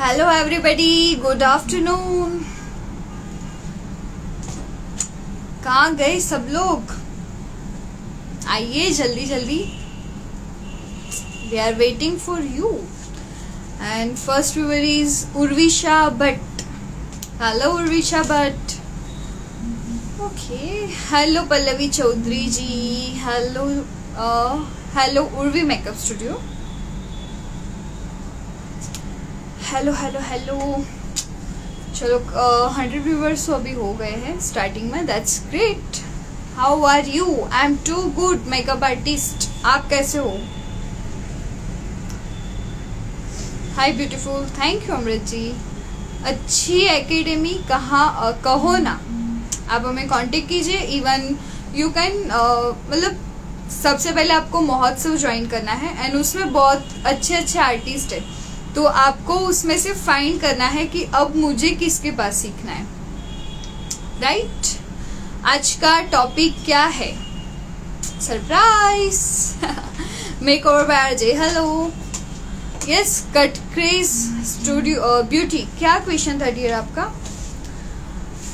Hello everybody, good afternoon. कहाँ गए सब लोग? आइए जल्दी जल्दी, we are waiting for you. And first viewer is Urvisha Bhatt. Hello Urvisha Bhatt. Okay, hello Pallavi Chaudhary ji. Hello hello Urvi makeup studio. Hello hello hello. चलो 100 व्यूवर्स तो अभी हो गए हैं स्टार्टिंग में, that's great. How are you? I am too good makeup artist. आप कैसे हो? Hi beautiful, thank you Amrit ji. अच्छी एकेडमी कहाँ कहो ना, आप हमें कांटेक्ट कीजिए। इवन यू कैन मतलब सबसे पहले आपको महोत्सव ज्वाइन करना है एंड उसमें बहुत अच्छे अच्छे आर्टिस्ट है, तो आपको उसमें से फाइंड करना है कि अब मुझे किसके पास सीखना है, राइट? आज का टॉपिक क्या है? Surprise. Makeover by RJ. Hello, yes, cut craze studio beauty. क्या क्वेश्चन था डियर आपका?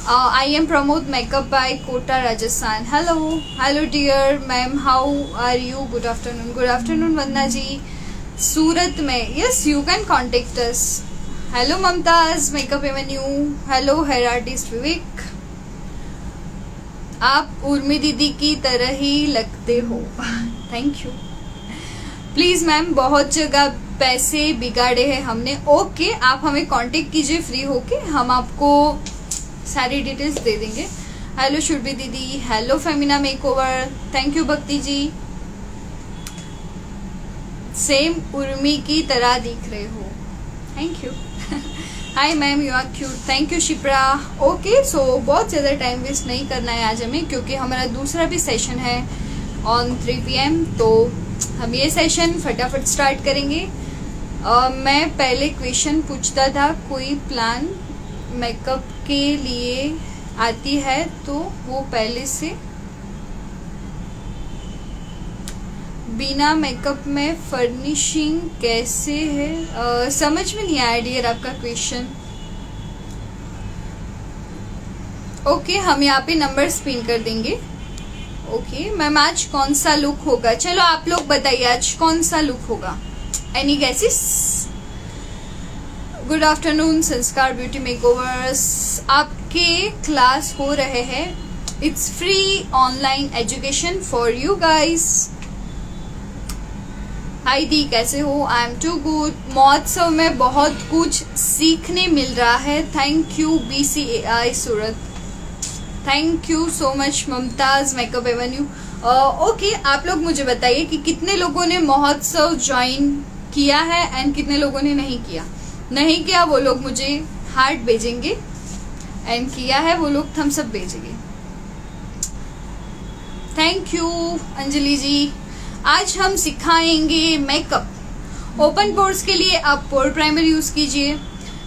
I am Pramod makeup by Kota Rajasthan. Hello hello dear ma'am, how are you? Good afternoon. Good afternoon Vandana ji, Surat में। Yes, you can contact us. Hello Mumtaz makeup avenue. Hello hair artist Vivek. आप उर्मी दीदी की तरह ही लगते हो। Thank you. प्लीज मैम, बहुत जगह पैसे बिगाड़े हैं हमने। ओके, आप हमें कांटेक्ट कीजिए फ्री होके, हम आपको सारी डिटेल्स दे देंगे। हेलो शुरभी दीदी। Hello Femina makeover. Thank you Bhakti ji. Same Urmi की तरह दिख रहे हो। Thank you. Hi ma'am, you are cute. Thank you Shipra. Okay, so बहुत ज़्यादा टाइम वेस्ट नहीं करना है आज हमें, क्योंकि हमारा दूसरा भी सेशन है ऑन 3 PM, तो हम ये सेशन फटाफट स्टार्ट करेंगे। मैं पहले क्वेश्चन पूछता था, कोई प्लान मेकअप के लिए आती है तो वो पहले से बिना मेकअप में फर्निशिंग कैसे है? समझ में नहीं आया डियर आपका क्वेश्चन। ओके, हम यहाँ पे नंबर पिन कर देंगे। ओके मैम, आज कौन सा लुक होगा? चलो आप लोग बताइए आज कौन सा लुक होगा। Any guesses? Good afternoon Sanskar beauty makeovers. आपके क्लास हो रहे हैं। It's free online education for you guys. Hi दी, कैसे हो? I am too good. महोत्सव में बहुत कुछ सीखने मिल रहा है। Thank you BCAI Surat. Thank you so much Mumtaz makeup avenue. Okay, आप लोग मुझे बताइए कि कितने लोगों ने महोत्सव ज्वाइन किया है एंड कितने लोगों ने नहीं किया। नहीं किया वो लोग मुझे हार्ट भेजेंगे, एंड किया है वो लोग थम्स अप भेजेंगे। थैंक यू अंजलि जी। आज हम सिखाएंगे मेकअप। ओपन पोर्स के लिए आप पोर प्राइमर यूज कीजिए।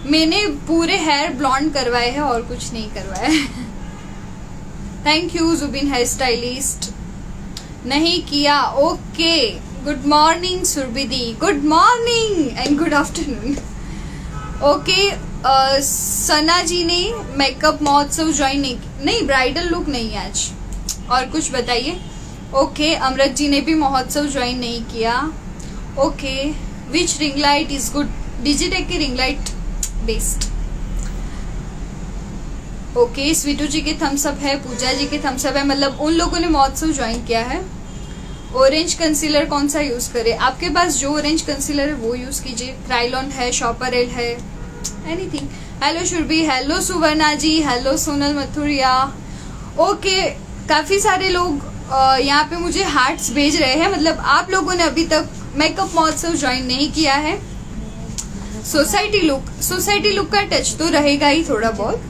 मैंने पूरे हेयर ब्लॉन्ड करवाए हैं और कुछ नहीं करवाया है। Thank you Zubin hair stylist. नहीं किया। ओके, गुड मॉर्निंग सुरभिदी। Good morning and good afternoon. Okay, Sana ji ने मेकअप महोत्सव ज्वाइन नहीं, ब्राइडल लुक नहीं है आज। और कुछ बताइए। ओके, अमृत जी ने भी महोत्सव ज्वाइन नहीं किया। Okay, which ring light is good? Digitek की ring light best. Okay, Sweetu जी के थम्स अप है, पूजा जी के थम्स अप है, मतलब उन लोगों ने महोत्सव ज्वाइन किया है। ऑरेंज कंसीलर कौन सा यूज करे? आपके पास जो ऑरेंज कंसीलर है वो यूज कीजिए। क्राइलॉन है, शॉपर एल है, एनीथिंग। हेलो शुरभी। हेलो सुवर्णा जी। हेलो सोनल मथुरिया। ओके, काफी सारे लोग यहाँ पे मुझे हार्ट्स भेज रहे हैं, मतलब आप लोगों ने अभी तक मेकअप महोत्सव ज्वाइन नहीं किया है। सोसाइटी लुक का टच तो रहेगा ही थोड़ा बहुत।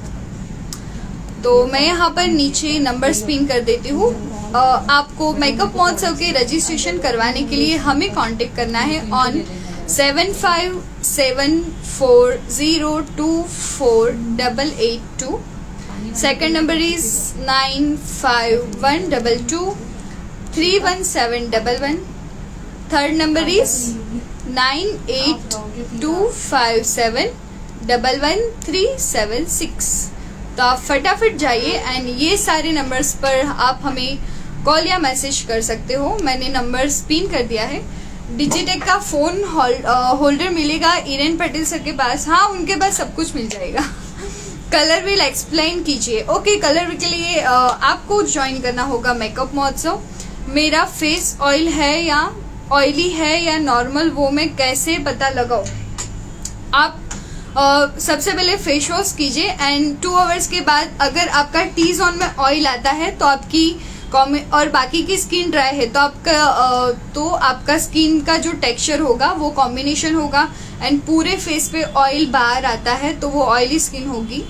तो मैं यहाँ पर नीचे नंबर पिन कर देती हूँ। आपको मेकअप महोत्सव के रजिस्ट्रेशन करवाने के लिए हमें कांटेक्ट करना है on 7574024882। Second number is 9512231711। Third number is 98257 111376। तो आप फटाफट जाइए एंड ये सारे नंबर्स पर आप हमें कॉल या मैसेज कर सकते हो। मैंने नंबर्स पिन कर दिया है। डिजिटेक का फ़ोन होल्डर मिलेगा इरेन पटेल सर के पास। हाँ, उनके पास सब कुछ मिल जाएगा। कलर व्हील एक्सप्लेन कीजिए। ओके, कलर व्हील के लिए आपको ज्वाइन करना होगा मेकअप महोत्सव। मेरा फेस ऑयल है या ऑयली है या नॉर्मल, वो मैं कैसे पता लगाऊं? आप सबसे पहले फेस वॉश कीजिए एंड 2 आवर्स के बाद अगर आपका टी जोन में ऑयल आता है तो आपकी और बाकी की स्किन ड्राई है तो आपका स्किन का जो टेक्सचर होगा वो कॉम्बिनेशन होगा एंड पूरे फेस पे ऑयल बाहर आता है तो वो ऑयली स्किन होगी।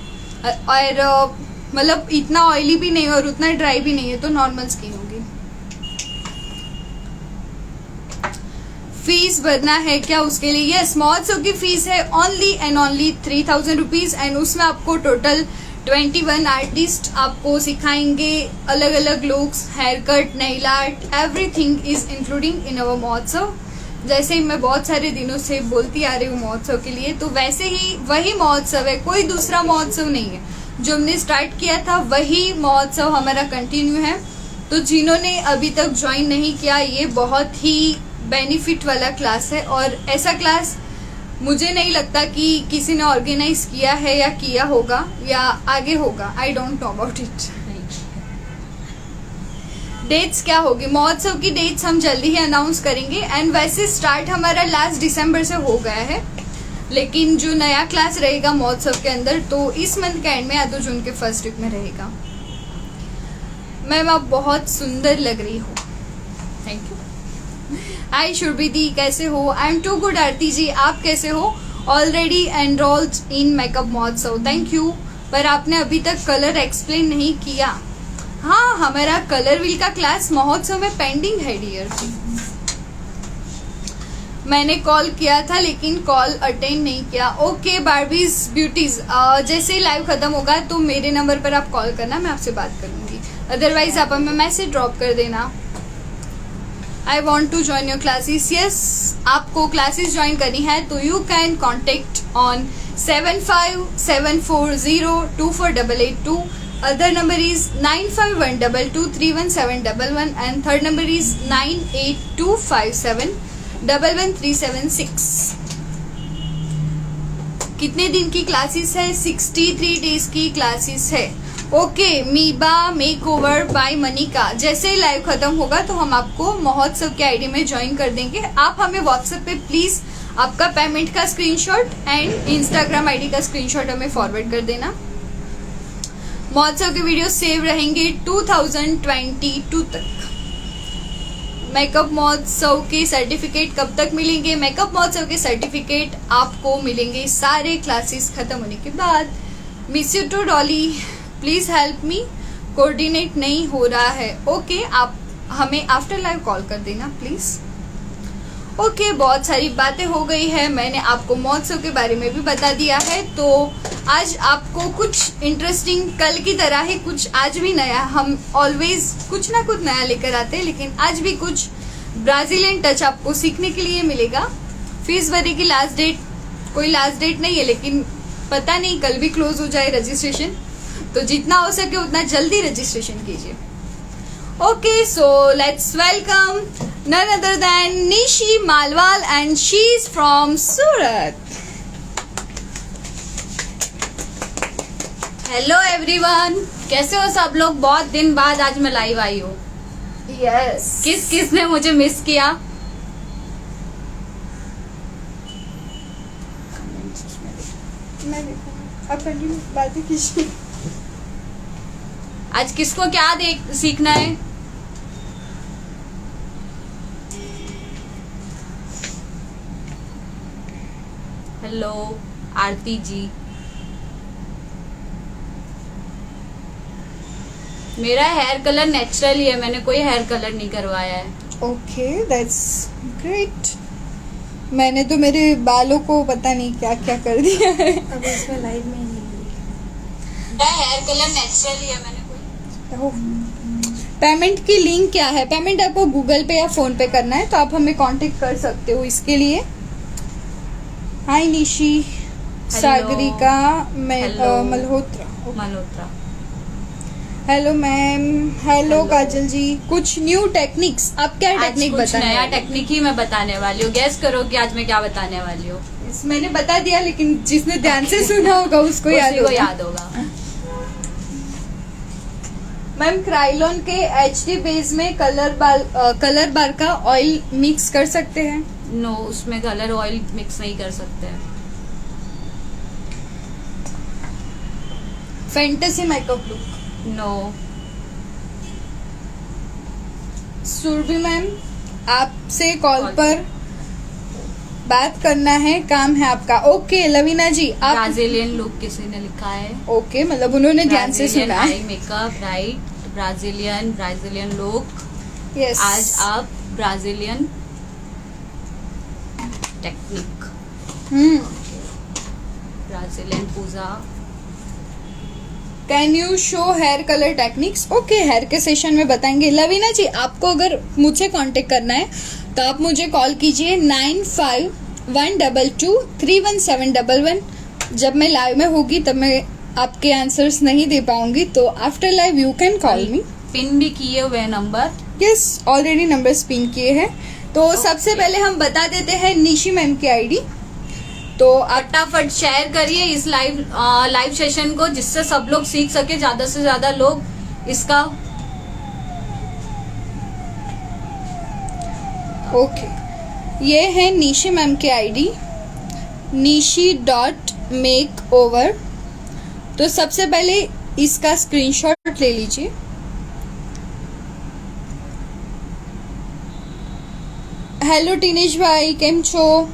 और मतलब इतना ऑयली भी नहीं और उतना ड्राई भी नहीं है तो नॉर्मल स्किन होगी। फीस भरना है क्या उसके लिए? यस, महोत्सव की फीस है only and only 3000 rupees and उसमें आपको टोटल 21 आर्टिस्ट आपको सिखाएंगे अलग अलग looks, hair cut, nail art, everything is including in our महोत्सव। जैसे मैं बहुत सारे दिनों से बोलती आ रही हूँ महोत्सव के लिए, तो वैसे ही वही महोत्सव है, कोई दूसरा महोत्सव नहीं है। जो हमने स्टार्ट किया था वही महोत्सव हमारा कंटिन्यू है। तो जिन्होंने अभी तक ज्वाइन नहीं किया, ये बहुत ही बेनिफिट वाला क्लास है और ऐसा क्लास मुझे नहीं लगता कि किसी ने ऑर्गेनाइज किया है या किया होगा या आगे होगा। I don't know about it. Dates क्या होगी? महोत्सव की डेट्स हम जल्दी ही अनाउंस करेंगे एंड वैसे स्टार्ट हमारा लास्ट दिसंबर से हो गया है, लेकिन जो नया क्लास रहेगा महोत्सव के अंदर तो इस मंथ के एंड में या तो जून के फर्स्ट वीक में रहेगा। मैम आप बहुत सुंदर लग रही हो। Thank you. हाय शुरबिदी, कैसे हो? I am too good. Aarti ji, आप कैसे हो? ऑलरेडी एनरोल्ड इन मेकअप महोत्सव, थैंक यू। पर आपने अभी तक कलर एक्सप्लेन नहीं किया। हाँ, हमारा कलर व्हील का क्लास महोत्सव में पेंडिंग है डियर। मैंने कॉल किया था लेकिन कॉल अटेंड नहीं किया। ओके बारबीज ब्यूटीज, जैसे ही लाइव खत्म होगा तो मेरे नंबर पर आप कॉल करना, मैं आपसे बात करूंगी। अदरवाइज आप हमें मैसेज ड्रॉप कर देना। I want to join your classes. Yes, आपको क्लासेस ज्वाइन करनी है तो you can contact on 7514024882। Other number is 9512231711 and third number is 9825711376। कितने दिन की क्लासेस है? 63 डेज की क्लासेस है। ओके, मीबा मेकओवर बाय मनिका, जैसे ही लाइव खत्म होगा तो हम आपको महोत्सव के आईडी में ज्वाइन कर देंगे। आप हमें व्हाट्सएप पे प्लीज आपका पेमेंट का स्क्रीनशॉट एंड इंस्टाग्राम आईडी का स्क्रीनशॉट हमें फॉरवर्ड कर देना। महोत्सव के वीडियो सेव रहेंगे 2022 तक। मेकअप महोत्सव के सर्टिफिकेट कब तक मिलेंगे? मेकअप महोत्सव के सर्टिफिकेट आपको मिलेंगे सारे क्लासेस खत्म होने के बाद। Miss you too Dolly, please help me, coordinate नहीं हो रहा है। ओके, आप हमें आफ्टर लाइव कॉल कर देना प्लीज। ओके, बहुत सारी बातें हो गई है, मैंने आपको महोत्सव के बारे में भी बता दिया है। तो आज आपको कुछ इंटरेस्टिंग, कल की तरह ही कुछ आज भी नया, हम ऑलवेज कुछ ना कुछ नया लेकर आते हैं, लेकिन आज भी कुछ ब्राजीलियन टच आपको सीखने के लिए मिलेगा। फीस भरने की लास्ट डेट, कोई लास्ट डेट नहीं है, लेकिन पता नहीं कल भी क्लोज हो जाए रजिस्ट्रेशन, तो जितना हो सके उतना जल्दी रजिस्ट्रेशन कीजिए। Okay, so let's welcome none other than Nishi Malwal and she is from Surat. Hello everyone, कैसे हो सब लोग? बहुत दिन बाद आज मैं लाइव आई हूँ। यस, किस किस ने मुझे मिस किया? मैं देखूंगा, आप कंटिन्यू बातें कीजिए। आज किसको क्या सीखना है? हेलो आरती जी, मेरा हेयर कलर नेचुरल ही है, मैंने कोई हेयर कलर नहीं करवाया है। Okay, that's great. मैंने तो मेरे बालों को पता नहीं क्या क्या कर दिया है। अब इसमें लाइव में नहीं मेरा हेयर कलर नेचुरल ही है, मैंने कोई। पेमेंट की लिंक क्या है? पेमेंट आपको गूगल पे या फोन पे करना है तो आप हमें कांटेक्ट कर सकते हो इसके लिए। Hi Nishi, Sagarika Hello. Malhotra. Malhotra. Hello ma'am. Hello Hello. Kajal ji. कुछ न्यू टेक्निक्स, आप क्या आज टेक्निक कुछ बताने नया वाले हो? टेक्निक ही मैं बताने वाली हूँ। गैस करो कि आज मैं क्या बताने वाली हूँ। मैंने बता दिया, लेकिन जिसने ध्यान से सुना होगा उसको याद उसी को होगा। याद होगा। मैम क्राइलॉन के एचडी बेस में कलर बार का ऑयल मिक्स कर सकते हैं? नो, उसमें कलर ऑयल मिक्स नहीं कर सकते। Fantasy makeup look. No. Surbhi ma'am, आपसे कॉल पर बात करना है, काम है आपका। ओके लवीना जी, आप ब्राजीलियन लुक किसी ने लिखा है। ओके, मतलब उन्होंने ध्यान से ब्राजीलियन सुना। I makeup, right. Brazilian look. Yes. आज आप Brazilian technique, Brazilian Pooja. Can you show hair colour techniques? Okay, hair के सेशन में बताएंगे। लवीना जी, आपको अगर मुझसे कांटेक्ट करना है तो आप मुझे कॉल कीजिए 9512231711। जब मैं लाइव में होगी तब मैं आपके आंसर्स नहीं दे पाऊंगी, तो after live you can call me. Pin भी किए हुए number. Yes, already number pin किए हैं। तो सबसे पहले हम बता देते हैं निशी मैम की आईडी। तो आप फटाफट शेयर करिए इस लाइव सेशन को, जिससे सब लोग सीख सके, ज्यादा से ज्यादा लोग इसका। ओके, ये है निशी मैम की आईडी, nishi.makeover। तो सबसे पहले इसका स्क्रीनशॉट ले लीजिए। हेलो टीनेश भाई, केम छो?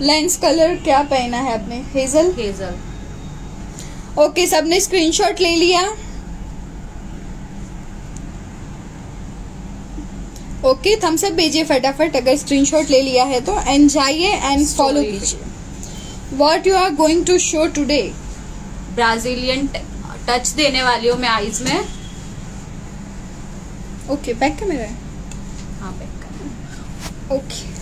लेंस कलर क्या पहना है आपने? हेजल। ओके, सबने स्क्रीनशॉट ले लिया? ओके, थम्स अप भेजिए फटाफट अगर स्क्रीनशॉट ले लिया है तो, एंड जाइए एंड फॉलो Story कीजिए। What you are going to show today? Brazilian touch देने वाली हूँ मैं आईज में। ओके, बैक कैमरा है। हाँ, बैक कर। Okay,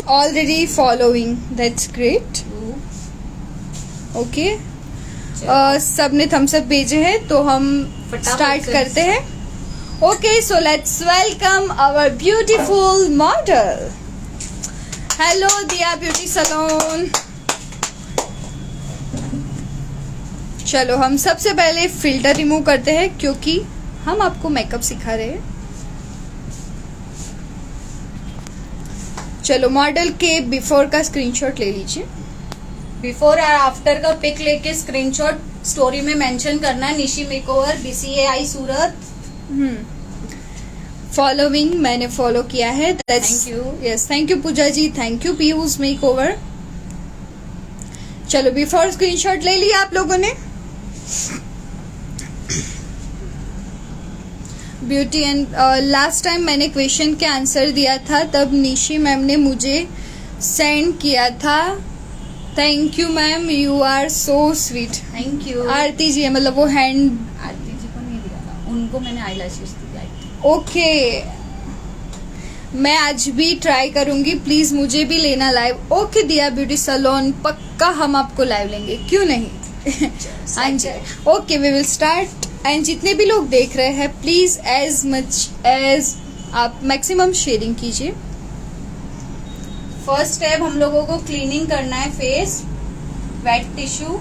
already following, that's great. Okay, सबने थम्स अप भेजे हैं तो हम फटाफट स्टार्ट से करते हैं। Okay, so let's welcome our beautiful model. Hello Diya beauty salon. चलो, हम सबसे पहले फिल्टर रिमूव करते हैं क्योंकि हम आपको मेकअप सिखा रहे हैं। चलो, मॉडल के बिफोर का स्क्रीनशॉट ले लीजिए। बिफोर और आफ्टर का पिक लेके स्क्रीनशॉट स्टोरी में मेंशन करना है। Nishi makeover, BCAI Surat. Following मैंने फॉलो किया है। Thank you. Yes, thank you Pooja ji, thank you Piyush makeover. चलो, बिफोर स्क्रीनशॉट ले लिया आप लोगों ने। ब्यूटी एंड लास्ट टाइम मैंने क्वेश्चन के आंसर दिया था, तब निशी मैम ने मुझे सेंड किया था। Thank you ma'am, you are so sweet. Thank you. Aarti ji है, मतलब वो हैंड। आरती जी को नहीं दिया था, उनको मैंने आईलैशेस दिया। ओके, मैं आज भी ट्राई करूंगी, प्लीज मुझे भी लेना live. Okay Diya beauty salon, पक्का हम आपको लाइव लेंगे, क्यों नहीं। हाँ जी, okay, we will start. And जितने भी लोग देख रहे हैं, प्लीज एज मच एज आप मैक्सिमम शेयरिंग कीजिए। फर्स्ट स्टेप, हम लोगों को क्लीनिंग करना है face, wet tissue.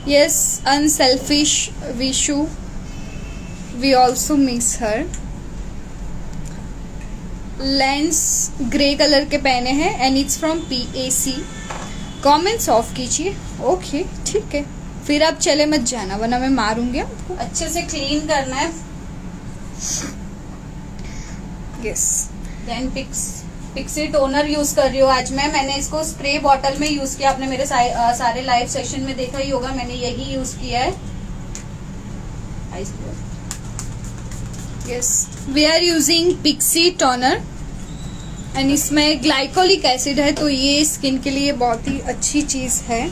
Yes, unselfish Vishu, we also miss her. Lens grey colour के पहने हैं and it's from PAC। Comments off कीजिए। ओके, ठीक है, फिर आप चले मत जाना वरना मैं मारूंगी आपको। अच्छे से क्लीन करना है। Yes. Then pixie toner use कर रही हूँ आज मैंने इसको स्प्रे बॉटल में यूज किया। आपने मेरे सारे लाइव सेशन में देखा ही होगा, मैंने यही यूज किया है। Yes, we are using pixie toner and इसमें ग्लाइकोलिक एसिड है, तो ये स्किन के लिए बहुत ही अच्छी चीज है।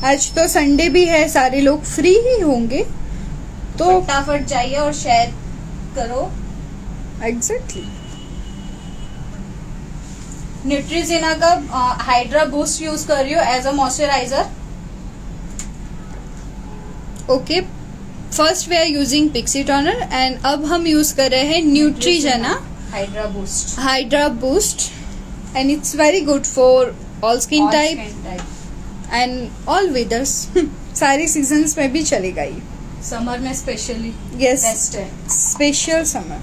आज तो संडे भी है, सारे लोग फ्री ही होंगे, तो फटाफट जाइए और शेयर करो। एग्जैक्टली। न्यूट्रीजिना का हाइड्रा बूस्ट यूज कर रही हूँ as a moisturiser. Okay, first we are using pixie toner and अब हम यूज कर रहे हैं Neutrogena hydro boost and it's very good for all skin type and all weathers. सारी सीजन्स में भी चलेगा ये, समर में स्पेशली यस, बेस्ट है। Special summer.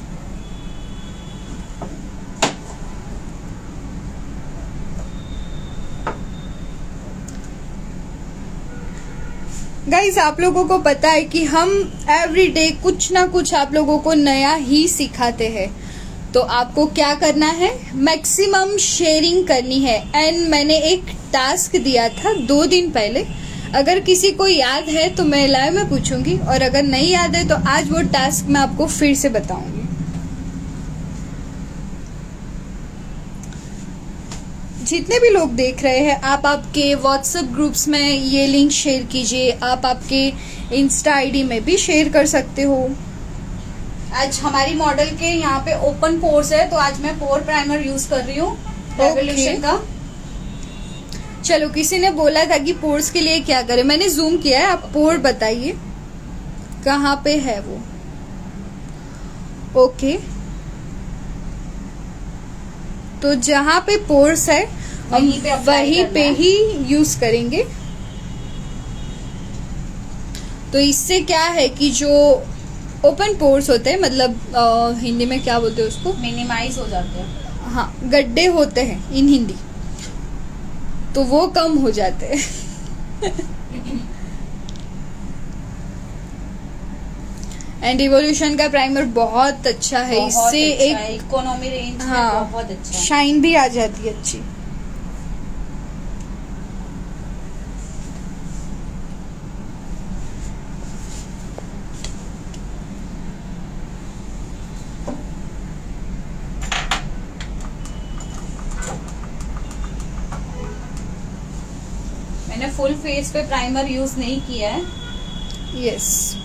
गाइज, आप लोगों को पता है कि हम एवरी डे कुछ ना कुछ आप लोगों को नया ही सिखाते हैं, तो आपको क्या करना है, मैक्सिमम शेयरिंग करनी है। एंड मैंने एक टास्क दिया था 2 दिन पहले, अगर किसी को याद है तो मैं लाइव में पूछूंगी, और अगर नहीं याद है तो आज वो टास्क मैं आपको फिर से बताऊंगी। जितने भी लोग देख रहे हैं, आप आपके व्हाट्सएप ग्रुप्स में ये लिंक शेयर कीजिए, आप आपके इंस्टा आईडी में भी शेयर कर सकते हो। आज हमारी मॉडल के यहाँ पे ओपन पोर्स है, तो आज मैं पोर प्राइमर यूज कर रही हूँ रेवोल्यूशन का। चलो, किसी ने बोला था कि पोर्स के लिए क्या करें, मैंने जूम किया है, आप पोर बताइए कहाँ पे है वो। ओके, तो जहाँ पे पोर्स है हम वहीं पे ही यूज करेंगे। तो इससे क्या है कि जो ओपन पोर्स होते हैं, मतलब हिंदी में क्या बोलते हैं उसको, मिनिमाइज हो जाते हैं। हाँ, गड्ढे होते हैं इन हिंदी, तो वो कम हो जाते हैं। एंड रिवॉल्यूशन का प्राइमर बहुत अच्छा है, इससे एक इकोनॉमी रेंज में हाँ, बहुत अच्छा है। शाइन भी आ जाती है अच्छी। मैंने फुल फेस पे प्राइमर यूज नहीं किया है। यस,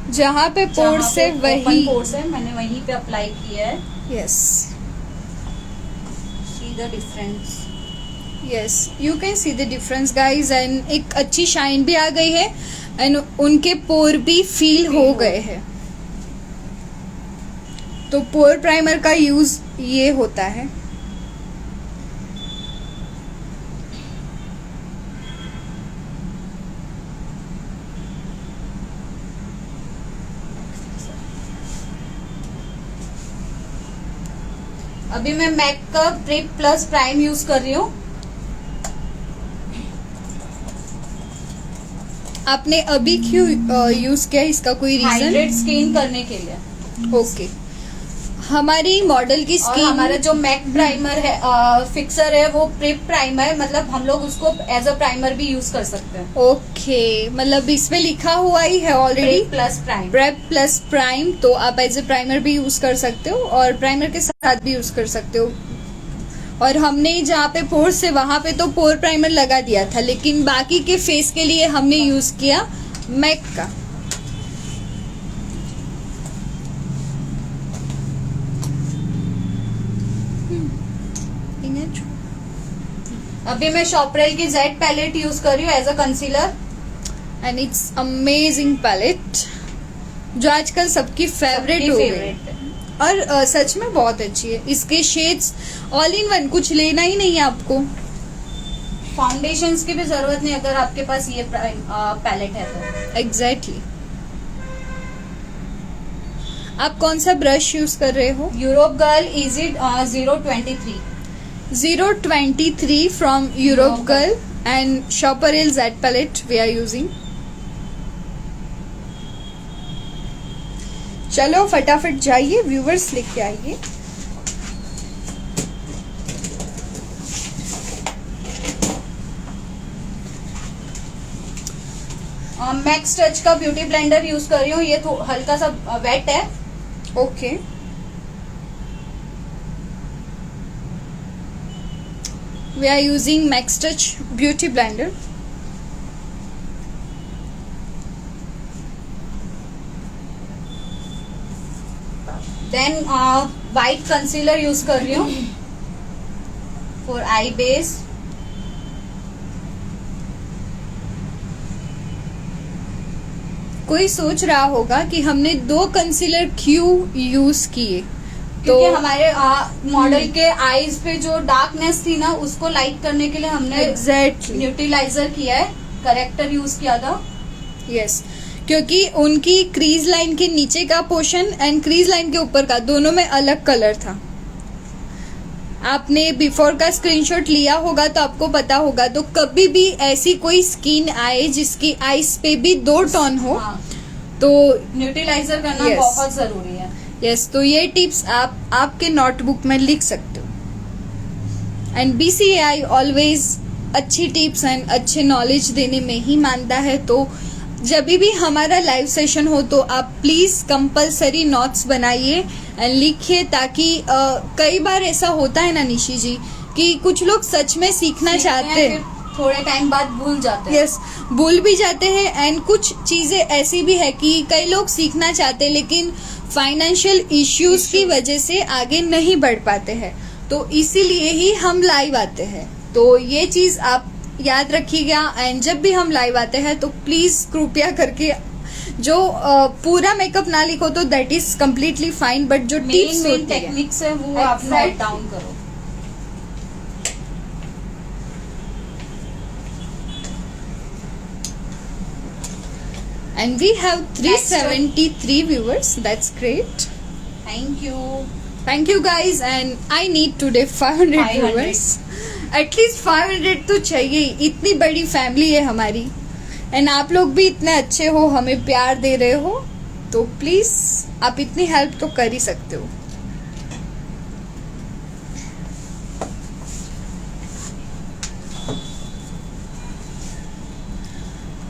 जहाँ पे पोर्स है वही पोर्स है, मैंने वहीं पे अप्लाई किया है। Yes, see the difference. Yes, you can see the difference guys. And एक अच्छी शाइन भी आ गई है एंड उनके पोर भी फील हो गए हैं। तो पोर प्राइमर का यूज ये होता है। अभी मैं मैक का प्रिप प्लस प्राइम यूज कर रही हूँ। आपने अभी क्यों यूज किया, इसका कोई रीजन? हाइड्रेट स्किन करने के लिए। ओके, हमारी मॉडल की और स्किन, हमारा जो मैक प्राइमर है, फिक्सर है, वो प्रिप प्राइमर है, मतलब हम लोग उसको एज अ प्राइमर भी यूज कर सकते हैं। ओके, मतलब इसमें लिखा हुआ ही है already plus prime, prep plus prime, तो आप एज ए प्राइमर भी यूज कर सकते हो और प्राइमर के साथ भी यूज कर सकते हो। और हमने जहाँ पे पोर्स है वहां पे तो पोर प्राइमर लगा दिया था, लेकिन बाकी के फेस के लिए हमने यूज किया मैक का। अभी मैं शॉपरेल की जेड पैलेट यूज कर रही हूँ as a concealer. And it's amazing palette, जो आजकल सबकी फेवरेट हो गई और सच में बहुत अच्छी है। इसके शेड्स ऑल इन वन, कुछ लेना ही नहीं है आपको। फाउंडेशंस की भी जरूरत नहीं अगर आपके पास ये पैलेट है तो। एग्जैक्टली। आप कौन सा ब्रश यूज कर रहे हो? Europe girl easy 023 023 from Europe Girl and Shopper Hill Z palette we are using. चलो फटाफट जाइए, व्यूवर्स लेके आइए। मैक्स टच का ब्यूटी ब्लेंडर यूज कर रही हूँ, ये हल्का सा वेट है। Okay, We are using Max Touch Beauty Blender. Then white concealer use कर रही हूँ फॉर आई बेस. कोई सोच रहा होगा कि हमने 2 कंसीलर क्यों यूज किए, क्योंकि हमारे मॉडल के आईज पे जो डार्कनेस थी ना, उसको लाइट करने के लिए हमने एग्जैक्टली न्यूट्रलाइजर किया है, करेक्टर यूज किया था. यस, क्योंकि उनकी क्रीज लाइन के नीचे का पोर्शन एंड क्रीज लाइन के ऊपर का दोनों में अलग कलर था. आपने बिफोर का स्क्रीनशॉट लिया होगा तो आपको पता होगा. तो कभी भी ऐसी कोई स्किन आए जिसकी आईज पे भी 2 टोन हो, हाँ. तो न्यूट्रलाइजर करना Yes. बहुत जरूरी है. यस, तो ये टिप्स आप आपके नोटबुक में लिख सकते हो. एंड BCAI ऑलवेज अच्छी टिप्स एंड अच्छे नॉलेज देने में ही मानता है. तो जब भी हमारा लाइव सेशन हो तो आप प्लीज कंपलसरी नोट्स बनाइए एंड लिखिए, ताकि कई बार ऐसा होता है ना निशी जी कि कुछ लोग सच में सीखना चाहते हैं, फिर थोड़े टाइम बाद भूल जाते हैं. यस, भूल भी जाते हैं. एंड कुछ चीजें ऐसी भी है कि कई लोग सीखना चाहते हैं लेकिन फाइनेंशियल इश्यूज की वजह से आगे नहीं बढ़ पाते हैं. तो इसीलिए ही हम लाइव आते हैं. तो ये चीज आप याद रखिएगा. एंड जब भी हम लाइव आते हैं तो प्लीज कृपया करके जो पूरा मेकअप ना लिखो तो that is completely fine, but जो टिप्स मेन होती है टेक्निक्स है वो आप Exactly. नोट डाउन करो. and we have 373 viewers. That's great. Thank you. Thank you guys, and I need today 500 500. viewers. At least 500 तो चाहिए. इतनी बड़ी फैमिली है हमारी एंड आप लोग भी इतने अच्छे हो, हमें प्यार दे रहे हो, तो प्लीज आप इतनी हेल्प तो कर ही सकते हो.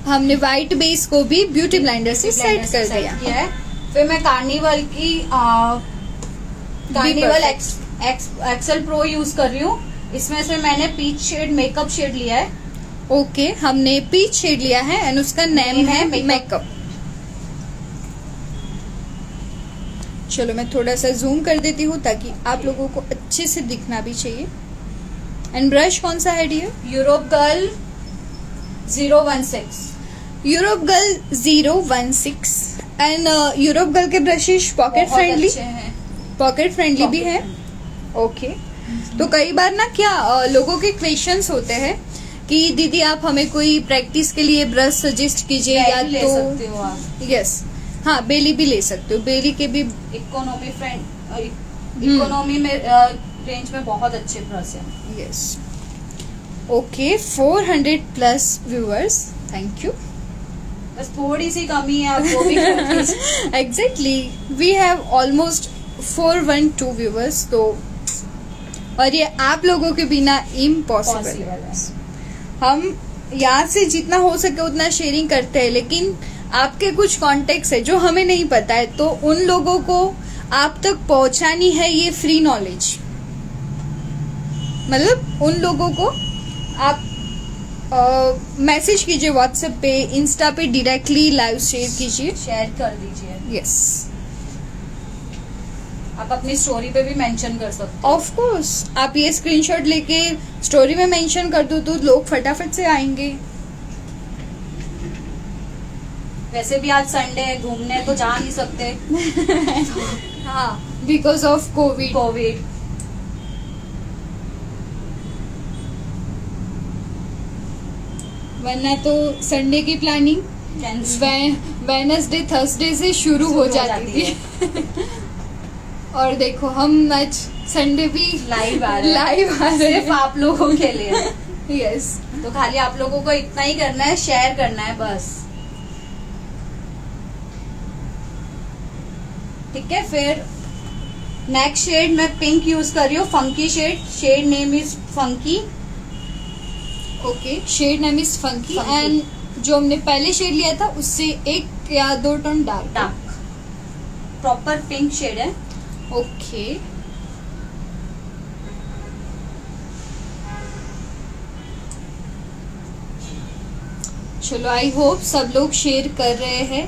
हमने व्हाइट बेस को भी ब्यूटी ब्लेंडर से सेट कर दिया. किया है. फिर मैं कार्निवल की कार्निवल एक्सेल प्रो यूज कर रही हूँ. इसमें से मैंने पीच शेड मेकअप शेड लिया है. ओके, हमने पीच शेड लिया है एंड उसका नेम है मेकअप. चलो मैं थोड़ा सा जूम कर देती हूँ ताकि आप लोगों को अच्छे से दिखना भी चाहिए. एंड ब्रश कौन सा है dear? Europe girl 016. Europe girl 016. And Europe girl के ब्रशेस पॉकेट बहुत फ्रेंडली, अच्छे हैं. पॉकेट फ्रेंडली भी Pocket है. ओके, तो कई बार ना क्या लोगों के क्वेश्चंस होते हैं कि दीदी आप हमें कोई प्रैक्टिस के लिए ब्रश सजेस्ट कीजिए, या ले तो सकते हो आप. यस, हाँ बेली भी ले सकते हो. बेली के भी इकोनॉमी इकोनॉमी में रेंज में बहुत अच्छे ब्रश है. Yes. Okay, 400 plus viewers, thank you. बस थोड़ी सी कमी है, आप वो भी कर दीजिए. Exactly, we have almost 412 viewers. तो और ये आप लोगों के बिना इम्पॉसिबल Possible है. है. हम यहाँ से जितना हो सके उतना शेयरिंग करते हैं, लेकिन आपके कुछ कॉन्टेक्ट्स है जो हमें नहीं पता है, तो उन लोगों को आप तक पहुंचानी है ये फ्री नॉलेज. मतलब उन लोगों को आप मैसेज कीजिए व्हाट्सएप पे, इंस्टा पे डायरेक्टली लाइव शेयर कीजिए. शेयर कर दीजिए. यस, आप अपनी स्टोरी पे भी मेंशन कर सकते हो. Of course. आप ये स्क्रीनशॉट लेके स्टोरी में मेंशन कर दो तो लोग फटाफट से आएंगे. वैसे भी आज संडे है, घूमने तो जा नहीं सकते. हाँ, बिकॉज ऑफ कोविड. कोविड. वरना तो संडे की प्लानिंग वेडनेसडे थर्सडे से शुरू हो जाती थी. और देखो हम आज संडे भी लाइव आ रहे हैं. लाइव आ रहे सिर्फ हैं. आप लोगों के लिए. यस, तो खाली आप लोगों को इतना ही करना है, शेयर करना है बस. ठीक है. फिर नेक्स्ट शेड मैं पिंक यूज कर रही हूँ, funky shade name is funky. Okay, shade name is funky. Funky. And जो हमने पहले शेड लिया था उससे 1 या 2 tone dark. Proper pink shade है. ओके, चलो, आई होप सब लोग शेयर कर रहे हैं।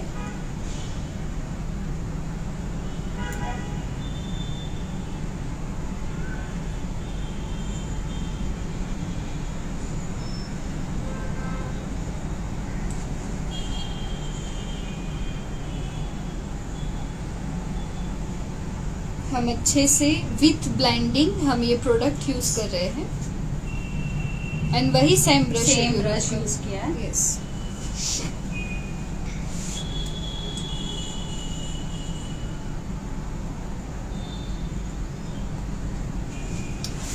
हम अच्छे से विथ ब्लेंडिंग हम ये प्रोडक्ट यूज कर रहे हैं एंड वही सेम ब्रश यूज किया है। यस।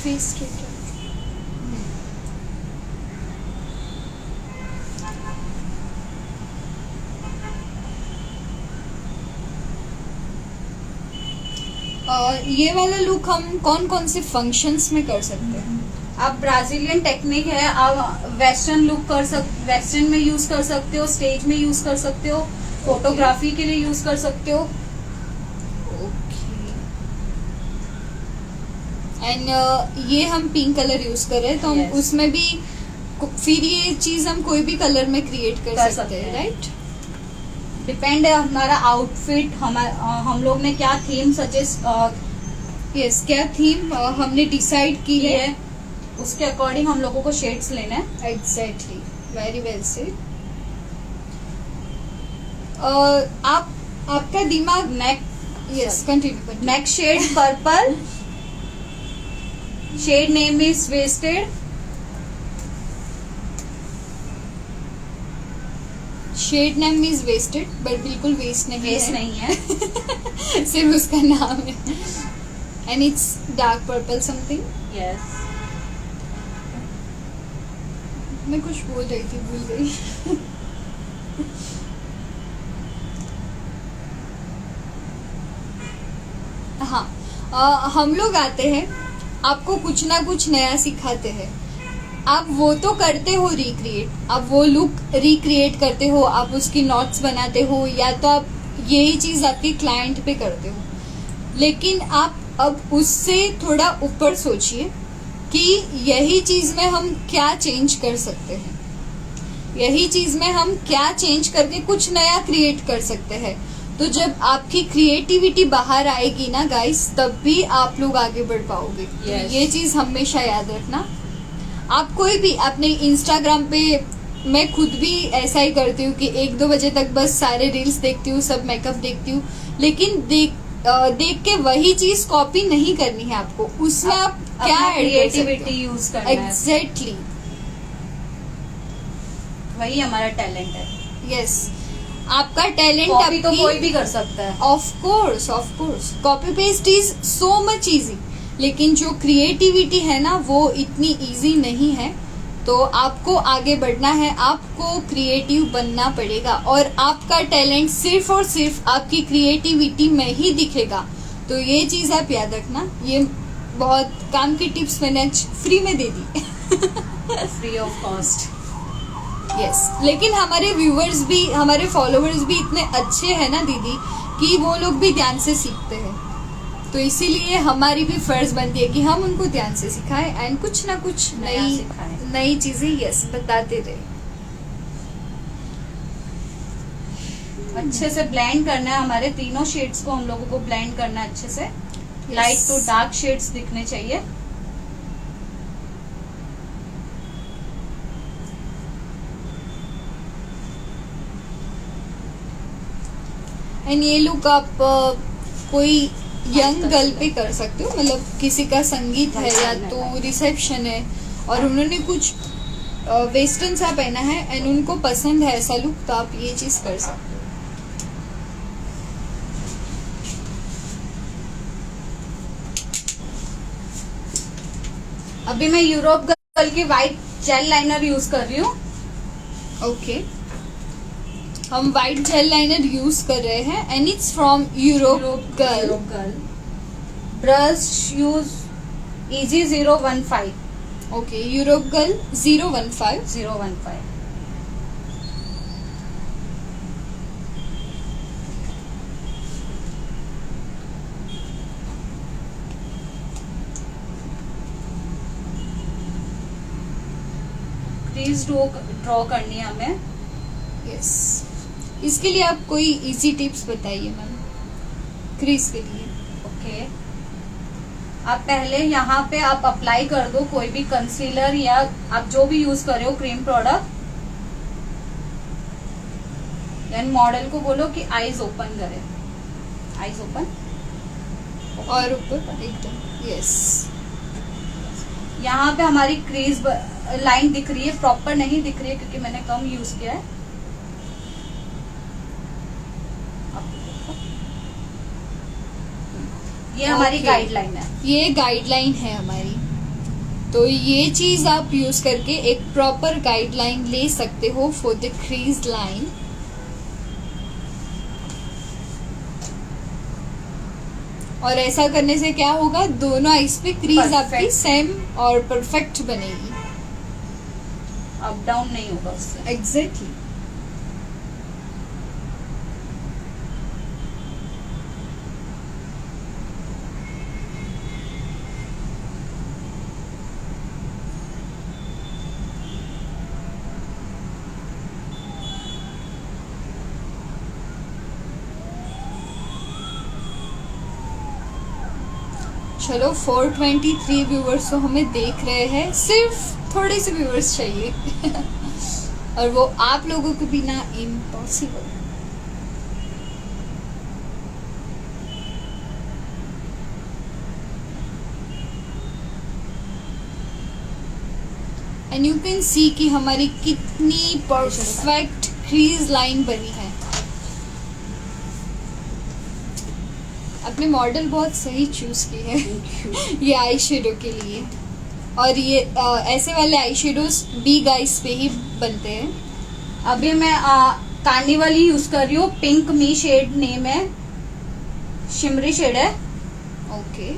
फेस ये वाला लुक हम कौन कौन से फंक्शंस में कर सकते हैं? आप ब्राजीलियन टेक्निक है, आप वेस्टर्न लुक वेस्टर्न में यूज कर सकते हो, स्टेज में यूज कर सकते हो, फोटोग्राफी के लिए यूज कर सकते हो। एंड ये हम पिंक कलर यूज कर रहे हैं, तो हम Yes. उसमें भी फिर ये चीज हम कोई भी कलर में क्रिएट कर सकते हैं, राइट? डिपेंड है हमारा आउटफिट, हम लोग ने क्या थीम सजेस्ट यस, क्या थीम हमने डिसाइड की है। उसके अकॉर्डिंग हम लोगों को शेड्स लेना है। Exactly, very well said. आपका दिमाग neck yes continue neck shade purple, shade name is wasted. Shade name is wasted, but बिल्कुल वेस्ट नहीं है। सिर्फ उसका नाम है। And it's dark purple something. Yes, मैं कुछ बोल रही थी, भूल गई। हाँ, हम लोग आते हैं, आपको कुछ ना कुछ नया सिखाते हैं। आप वो तो करते हो रिक्रिएट, आप वो लुक रिक्रिएट करते हो, आप उसकी नोट्स बनाते हो, या तो आप यही चीज आपके क्लाइंट पे करते हो। लेकिन आप अब उससे थोड़ा ऊपर सोचिए कि यही चीज में हम क्या चेंज कर सकते हैं, यही चीज में हम क्या चेंज करके कुछ नया क्रिएट कर सकते हैं। तो जब आपकी क्रिएटिविटी बाहर आएगी ना गाइस, तब भी आप लोग आगे बढ़ पाओगे। Yes. तो ये चीज हमेशा याद रखना। आप कोई भी अपने इंस्टाग्राम पे, मैं खुद भी ऐसा ही करती हूँ कि 1-2 बजे तक बस सारे रील्स देखती हूँ, सब मेकअप देखती हूँ, लेकिन देख के वही चीज कॉपी नहीं करनी है आपको, उसमें आप क्या क्रिएटिविटी यूज करना है। एग्जैक्टली, वही हमारा टैलेंट है। यस, आपका टैलेंट कॉपी तो कोई भी कर सकता है। Of course copy paste is so much easy, लेकिन जो क्रिएटिविटी है ना, वो इतनी इजी नहीं है। तो आपको आगे बढ़ना है, आपको क्रिएटिव बनना पड़ेगा, और आपका टैलेंट सिर्फ और सिर्फ आपकी क्रिएटिविटी में ही दिखेगा। तो ये चीज आप याद रखना। ये बहुत काम की टिप्स मैंने आज फ्री में दे दी। Free of cost. यस, लेकिन हमारे व्यूअर्स भी, हमारे फॉलोअर्स भी इतने अच्छे हैं ना दीदी, कि वो लोग भी ध्यान से सीखते हैं। तो इसीलिए हमारी भी फर्ज बनती है कि हम उनको ध्यान से सिखाएं एंड कुछ ना कुछ नई चीजें यस बताते रहे। अच्छे से ब्लेंड करना है, हमारे तीनों शेड्स को हम लोगों को ब्लेंड करना है अच्छे से। लाइट टू डार्क शेड्स दिखने चाहिए। एंड ये लुक आप कोई यंग गर्ल पे कर सकते हो, मतलब किसी का संगीत है या तो रिसेप्शन है और उन्होंने कुछ वेस्टर्न सा पहना है एंड उनको पसंद है ऐसा लुक, तो आप ये चीज कर सकते हो। अभी मैं यूरोप गर्ल की व्हाइट जेल लाइनर यूज कर रही हूँ। ओके, हम व्हाइट जेल लाइनर यूज कर रहे हैं and it's from Europe girl. Brush use easy 015। Okay, Europe girl 015। 015। Crease draw करनी है हमें। यस, इसके लिए आप कोई इजी टिप्स बताइए मैम क्रीज के लिए। ओके, आप पहले यहाँ पे आप अप्लाई कर दो कोई भी कंसीलर या आप जो भी यूज कर रहे हो क्रीम प्रोडक्ट, देन मॉडल को बोलो कि आईज ओपन करे, आईज ओपन और ऊपर एकदम, यस। यहाँ पे हमारी क्रीज लाइन दिख रही है, प्रॉपर नहीं दिख रही है क्योंकि मैंने कम यूज किया है। ये हमारी Okay. गाइडलाइन है। ये गाइडलाइन है हमारी, तो ये चीज आप यूज करके एक प्रॉपर गाइडलाइन ले सकते हो फॉर द क्रीज लाइन। और ऐसा करने से क्या होगा, दोनों आईज पे क्रीज Perfect. आपकी सेम और परफेक्ट बनेगी, अप डाउन नहीं होगा उससे। एग्जैक्टली। चलो 423 व्यूवर्स तो हमें देख रहे हैं, सिर्फ थोड़े से व्यूवर्स चाहिए और वो आप लोगों के बिना impossible. And you can see कि हमारी कितनी परफेक्ट क्रीज लाइन बनी है। अपने मॉडल बहुत सही चूज की है ये आई शेडो के लिए, और ये ऐसे वाले आई शेडोज बिग आईज पे ही बनते हैं। अभी मैं कार्निवल ही यूज कर रही हूँ, पिंक मी शेड नेम है, शिमरी शेड है। ओके,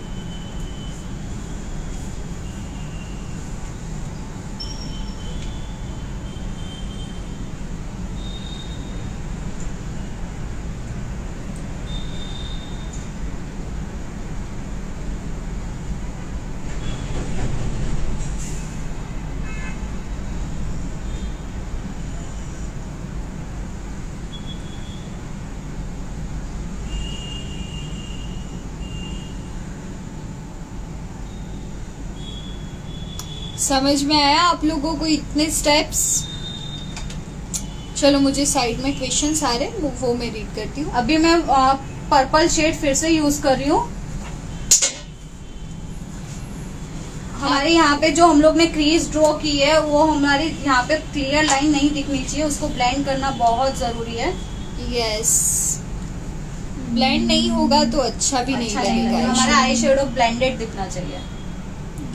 समझ में आया आप लोगों को इतने स्टेप्स? चलो मुझे साइड में क्वेश्चंस आ रहे हैं, वो मैं रीड करती हूँ। अभी मैं पर्पल शेड फिर से यूज कर रही हूँ। हमारे यहाँ पे जो हम लोग ने क्रीज ड्रॉ की है वो हमारी यहाँ पे क्लियर लाइन नहीं दिखनी चाहिए, उसको ब्लेंड करना बहुत जरूरी है। यस, ब्लेंड नहीं होगा तो अच्छा भी नहीं लगेगा। हमारा आई शेडो ब्लेंडेड दिखना चाहिए।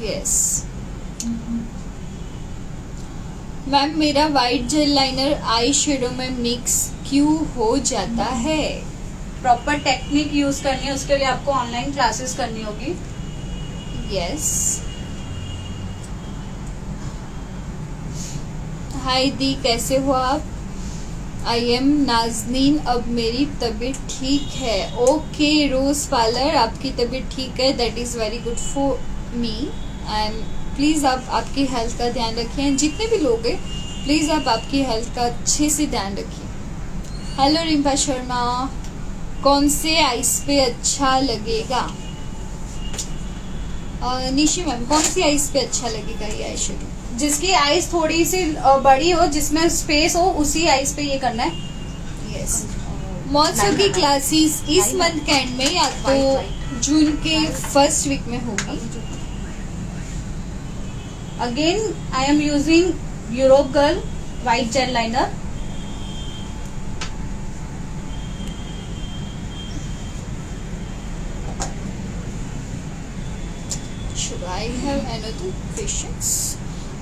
यस मैम, मेरा white gel liner eye shadow में मिक्स क्यों हो जाता है? प्रॉपर टेक्निक यूज करनी है, उसके लिए आपको ऑनलाइन क्लासेस करनी होगी। यस। हाय दी, कैसे हो आप? आई एम नाजनीन, अब मेरी तबीयत ठीक है। ओके रोज पार्लर, आपकी तबीयत ठीक है, that is very good for me. And please आप आपकी हेल्थ का ध्यान रखिए, जितने भी लोग हैं प्लीज आप आपकी हेल्थ का अच्छे से ध्यान रखिए। हेलो रिम्पा शर्मा, कौन से आइस पे अच्छा लगेगा? निशी मैम, कौन सी आइस पे अच्छा लगेगा ये आई शेडो? जिसकी आईज थोड़ी सी बड़ी हो, जिसमें स्पेस हो, उसी आईज पे ये करना है। यस। मॉन्सो की क्लासेस इस मंथ के एंड में या तो जून के फर्स्ट वीक में होगी। Again I am using Europe girl white jail liner. Should I have another questions?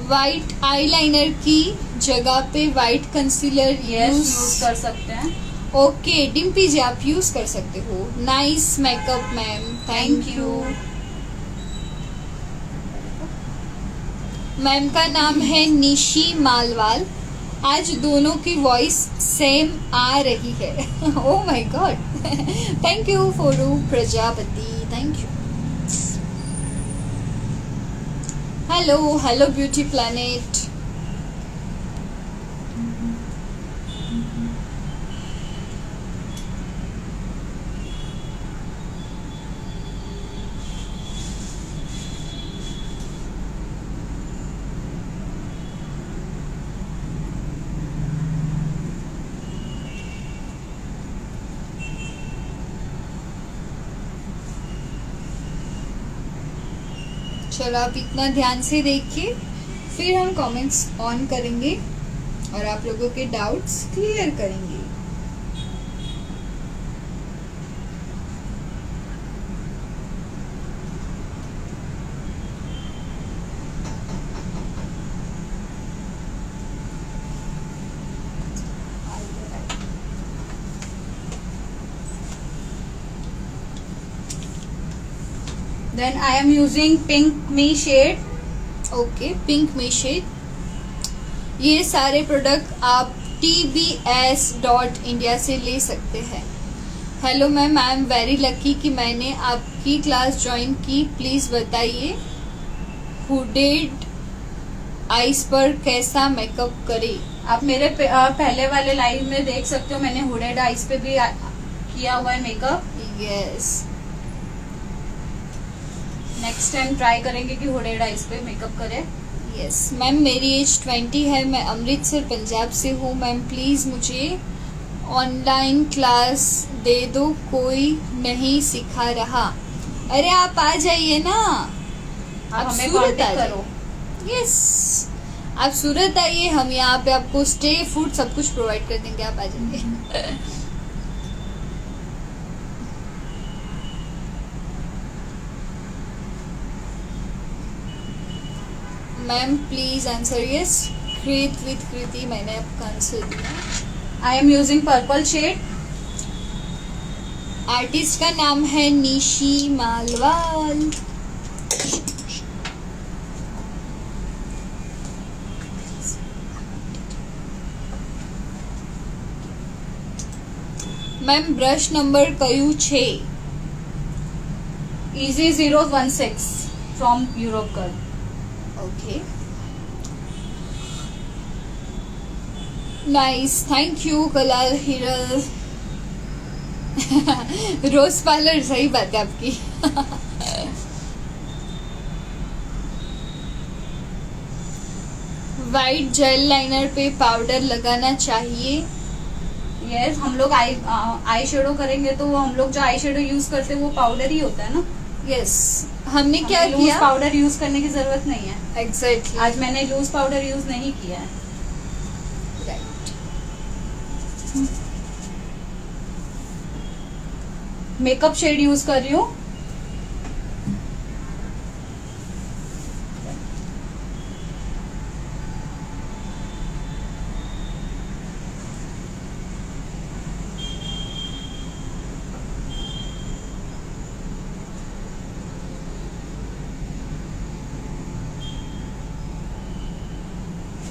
White eyeliner की जगह पे व्हाइट कंसीलर यूज कर सकते हैं। ओके डिम्पी जी, आप यूज कर सकते हो। Nice makeup ma'am, thank you. Ma'am का नाम है निशी मालवाल। आज दोनों की वॉइस सेम आ रही है। Oh my god, thank you फोरू Prajapati, thank you. Hello hello beauty planet. चलो आप इतना ध्यान से देखिए, फिर हम कमेंट्स ऑन करेंगे और आप लोगों के डाउट्स क्लियर करेंगे। Then I am using pink me shade. Okay, pink में शेड। ये सारे प्रोडक्ट आप tbs.india से ले सकते हैं। Hello ma'am, I am very lucky कि मैंने आपकी क्लास ज्वाइन की। प्लीज़ बताइए हुडेड आइस पर कैसा मेकअप करे। आप मेरे पहले वाले लाइव में देख सकते हो, मैंने हुडेड आइज पे भी किया हुआ है makeup. Yes, next time try करेंगे कि हुडेड आइज पे मेकअप करें। यस मैम, मेरी एज 20 है, मैं अमृतसर पंजाब से हूँ। मैम प्लीज़ मुझे ऑनलाइन क्लास दे दो, कोई नहीं सिखा रहा। अरे आप आ जाइए ना, आप हमें सूरत कांटेक्ट आ करो। यस, आप सूरत आइए, हम यहाँ पे आपको स्टे, फूड सब कुछ प्रोवाइड कर देंगे, आप आ जाइए। Ma'am please answer yes. कृत विद कृति, मैंने आपका आंसर दिया। I am using purple shade. Artist का नाम है Nishi Malwal. Ma'am brush number Q 6। Easy 016 from Europe girl. Okay, nice, thank you Kalal Hiral. Rose parlour, सही बात है आपकी। वाइट जेल लाइनर पे पाउडर लगाना चाहिए। यस, हम लोग आई शेडो करेंगे तो हम लोग जो आई शेडो यूज करते हैं वो पाउडर ही होता है ना। यस, हमने क्या लूज किया? पाउडर यूज करने की जरूरत नहीं है। एग्जैक्टली, आज मैंने लूज पाउडर यूज नहीं किया है। राइट। मेकअप शेड यूज कर रही हूँ।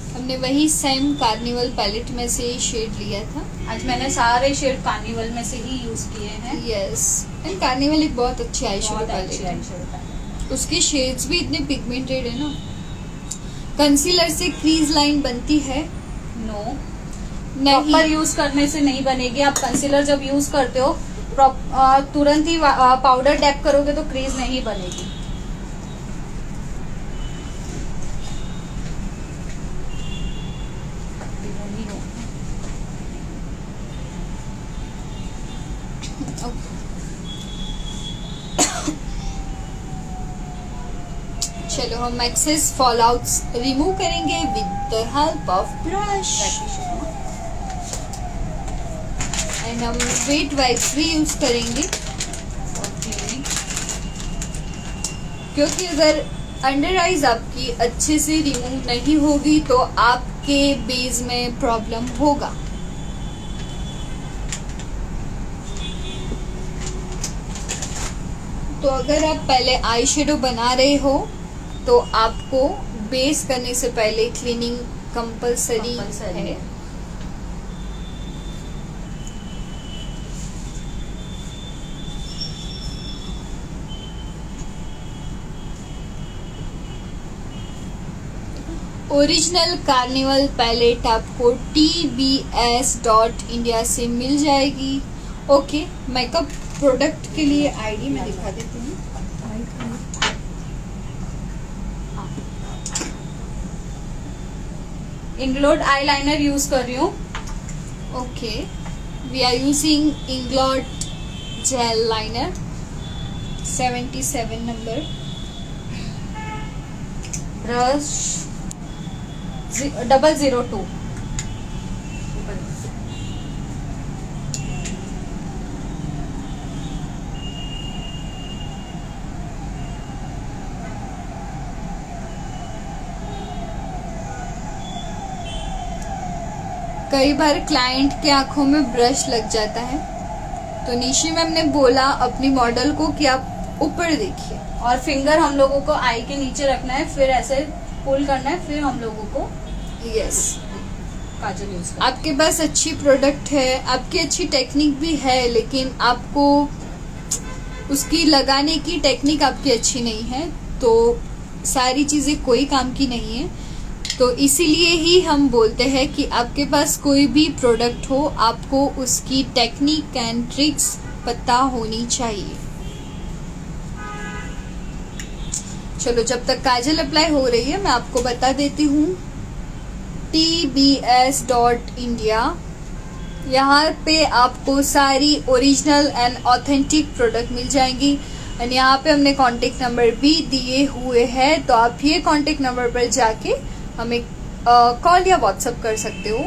हमने वही सेम कार्निवल पैलेट में से शेड लिया था। आज मैंने सारे शेड कार्निवल में से ही यूज किए हैं। यस, एंड कार्निवल एक बहुत अच्छी आई शेडो बहुत अच्छी पैलेट है। eyeshadow palette। उसकी शेड्स भी इतने पिगमेंटेड है ना। कंसीलर से क्रीज लाइन बनती है? नो, नहीं। प्रॉपर यूज करने से नहीं बनेगी। आप कंसीलर जब यूज करते हो तुरंत ही पाउडर डैप करोगे तो क्रीज नहीं बनेगी। चलो हम एक्सेस फॉल आउट्स रिमूव करेंगे with the help of brush, and हम वेट वाइप्स भी यूज करेंगे, क्योंकि अगर अंडर आइज आपकी अच्छे से रिमूव नहीं होगी तो आपके बेस में प्रॉब्लम होगा। तो अगर आप पहले आई शेडो बना रहे हो तो आपको बेस करने से पहले क्लीनिंग कंपलसरी है। ओरिजिनल कार्निवल पैलेट आपको tbs.india से मिल जाएगी। ओके, मेकअप प्रोडक्ट के लिए आईडी मैं दिखा देती हूँ। इंग्लोड आई लाइनर यूज कर रही हूँ। Okay, we are using Inglot gel liner 77 number. Brush 002। कई बार क्लाइंट के आंखों में ब्रश लग जाता है, तो निशी मैम ने बोला अपनी मॉडल को कि आप ऊपर देखिए, और फिंगर हम लोगों को आई के नीचे रखना है, फिर ऐसे पुल करना है, फिर हम लोगों को यस काजल यूज करना है। आपके पास अच्छी प्रोडक्ट है, आपकी अच्छी टेक्निक भी है, लेकिन आपको उसकी लगाने की टेक्निक आपकी अच्छी नहीं है, तो सारी चीज़ें कोई काम की नहीं है। तो इसीलिए ही हम बोलते हैं कि आपके पास कोई भी प्रोडक्ट हो, आपको उसकी टेक्निक एंड ट्रिक्स पता होनी चाहिए। चलो, जब तक काजल अप्लाई हो रही है मैं आपको बता देती हूँ tbs.india, यहाँ पे आपको सारी ओरिजिनल एंड ऑथेंटिक प्रोडक्ट मिल जाएंगी। और यहाँ पे हमने कॉन्टेक्ट नंबर भी दिए हुए हैं, तो आप ये कॉन्टेक्ट नंबर पर जाके हमें कॉल या व्हाट्सएप कर सकते हो।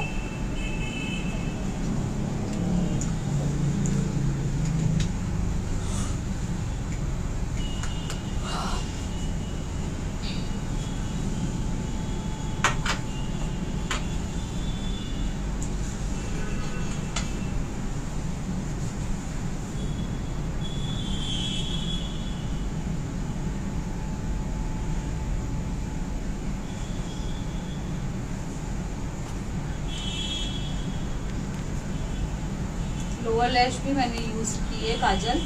लोअर लैश भी मैंने यूज की है काजल।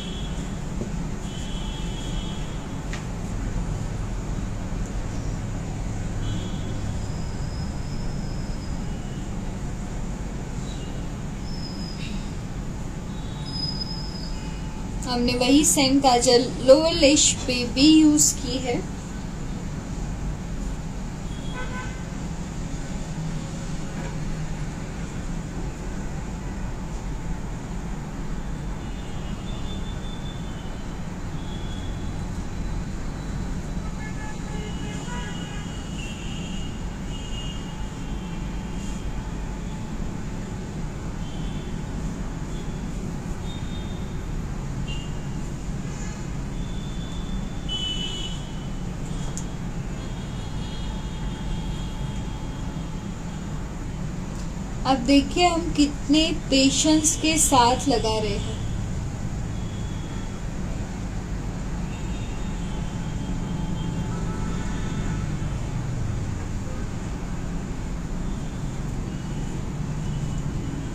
हमने वही सेम काजल लोअर लैश पे भी यूज की है। अब देखिए हम कितने पेशेंस के साथ लगा रहे हैं।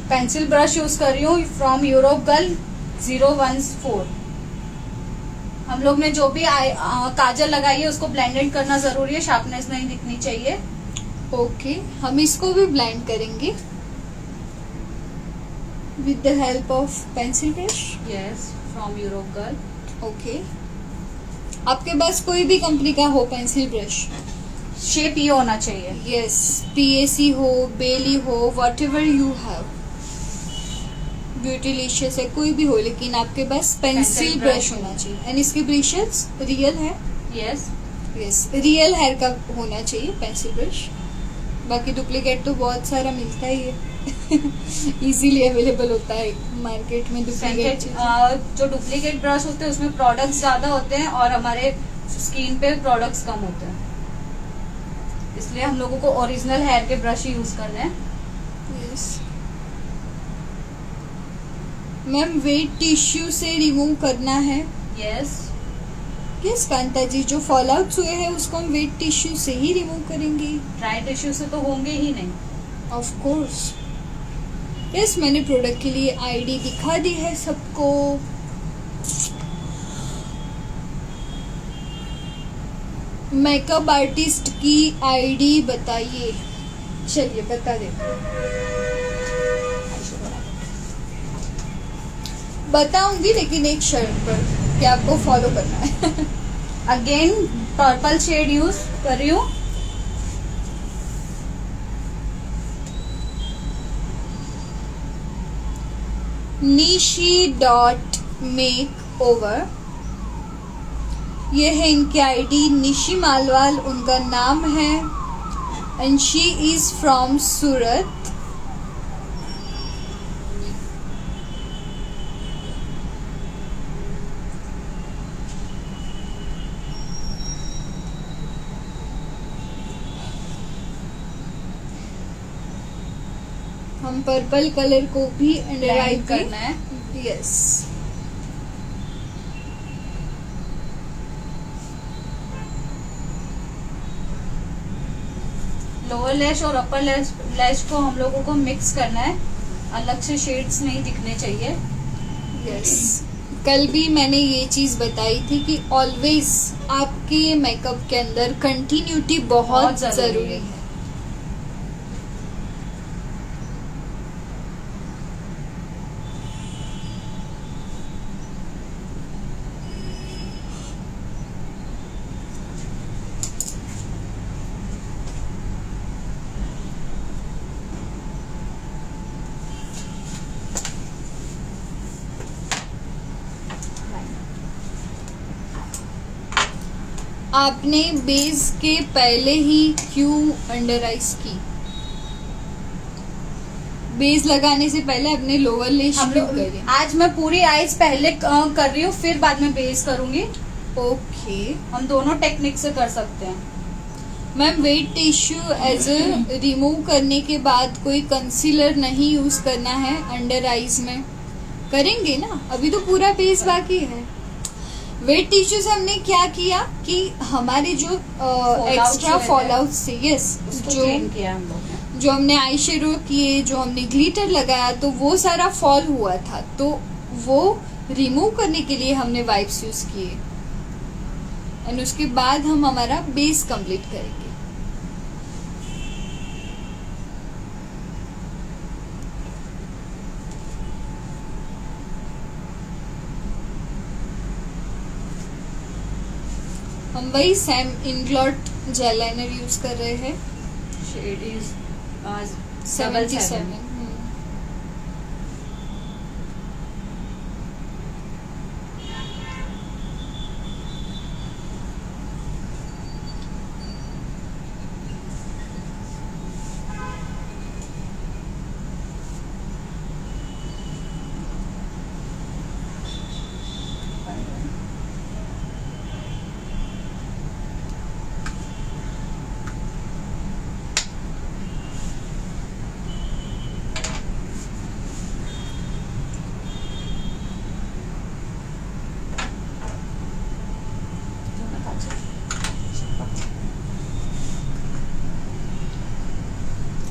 पेंसिल ब्रश यूज कर रही हूँ फ्रॉम यूरोप गर्ल 014। हम लोग ने जो भी काजल लगाई है उसको ब्लेंडेड करना जरूरी है, शार्पनेस नहीं दिखनी चाहिए। ओके, हम इसको भी ब्लेंड करेंगे with the help of pencil brush। Yes, from Europe girl. Okay, आपके पास कोई भी कंपनी का हो पेंसिल ब्रश, शेप ये होना चाहिए। यस, PAC हो, बेली हो, whatever you have, ब्यूटीलिशियस है, कोई भी हो, लेकिन आपके पास पेंसिल Pencil ब्रश brush होना चाहिए। एंड इसके ब्रशेस रियल है, यस, यस, रियल हेयर का होना चाहिए पेंसिल ब्रश। बाकी डुप्लीकेट तो बहुत सारा मिलता ही है इजीली अवेलेबल होता है मार्केट में डुप्लीकेट। जो डुप्लीकेट ब्रश होते हैं उसमें प्रोडक्ट्स ज्यादा होते हैं और हमारे स्किन पे प्रोडक्ट्स कम होते हैं, इसलिए हम लोगों को ओरिजिनल हेयर के ब्रश ही यूज करने हैं। यस मैम, वेट टिश्यू से रिमूव करना है। यस, यस कांता जी, जो फॉल आउट हुए हैं उसको हम वेट टिश्यू से ही रिमूव करेंगे। ड्राई टिश्यू से तो होंगे ही नहीं। Of course. यस, मैंने प्रोडक्ट के लिए आईडी दिखा दी है सबको। मेकअप आर्टिस्ट की आईडी बताइए। चलिए बता देते बताऊंगी, लेकिन एक शर्त पर कि आपको फॉलो करना है अगेन पर्पल शेड यूज कर रही हूँ। nishi.makeover ये है इनकी आईडी, निशी मालवाल उनका नाम है, एंड शी इज फ्रॉम सूरत। हम पर्पल कलर को भी अंडरलाइन करना है। यस। लोअर लैश और अपर लैश को हम लोगों को मिक्स करना है, अलग से शेड्स नहीं दिखने चाहिए। यस, कल भी मैंने ये चीज बताई थी कि ऑलवेज आपके मेकअप के अंदर कंटिन्यूटी बहुत जरूरी है। आपने बेस के पहले ही क्यों अंडर आइज की? बेस लगाने से पहले अपने लोअर लेश क्यों करें? आज मैं पूरी आईज पहले कर रही हूँ, फिर बाद में बेस करूंगी। ओके, हम दोनों टेक्निक से कर सकते हैं। Ma'am wet tissue as remove करने के बाद कोई कंसीलर नहीं यूज करना है अंडर आईज में? करेंगे ना, अभी तो पूरा बेस बाकी है। वेट टिश्यू से हमने क्या किया कि हमारे जो एक्स्ट्रा फॉल आउट से, यस, जो किया हम लोग ने, जो हमने आई शेडो किए, जो हमने ग्लिटर लगाया, तो वो सारा फॉल हुआ था, तो वो रिमूव करने के लिए हमने वाइप्स यूज किए, एंड उसके बाद हम हमारा बेस कंप्लीट करेंगे। हम वही सेम इंग्लॉट जेल लाइनर यूज कर रहे हैं, शेड इज 77।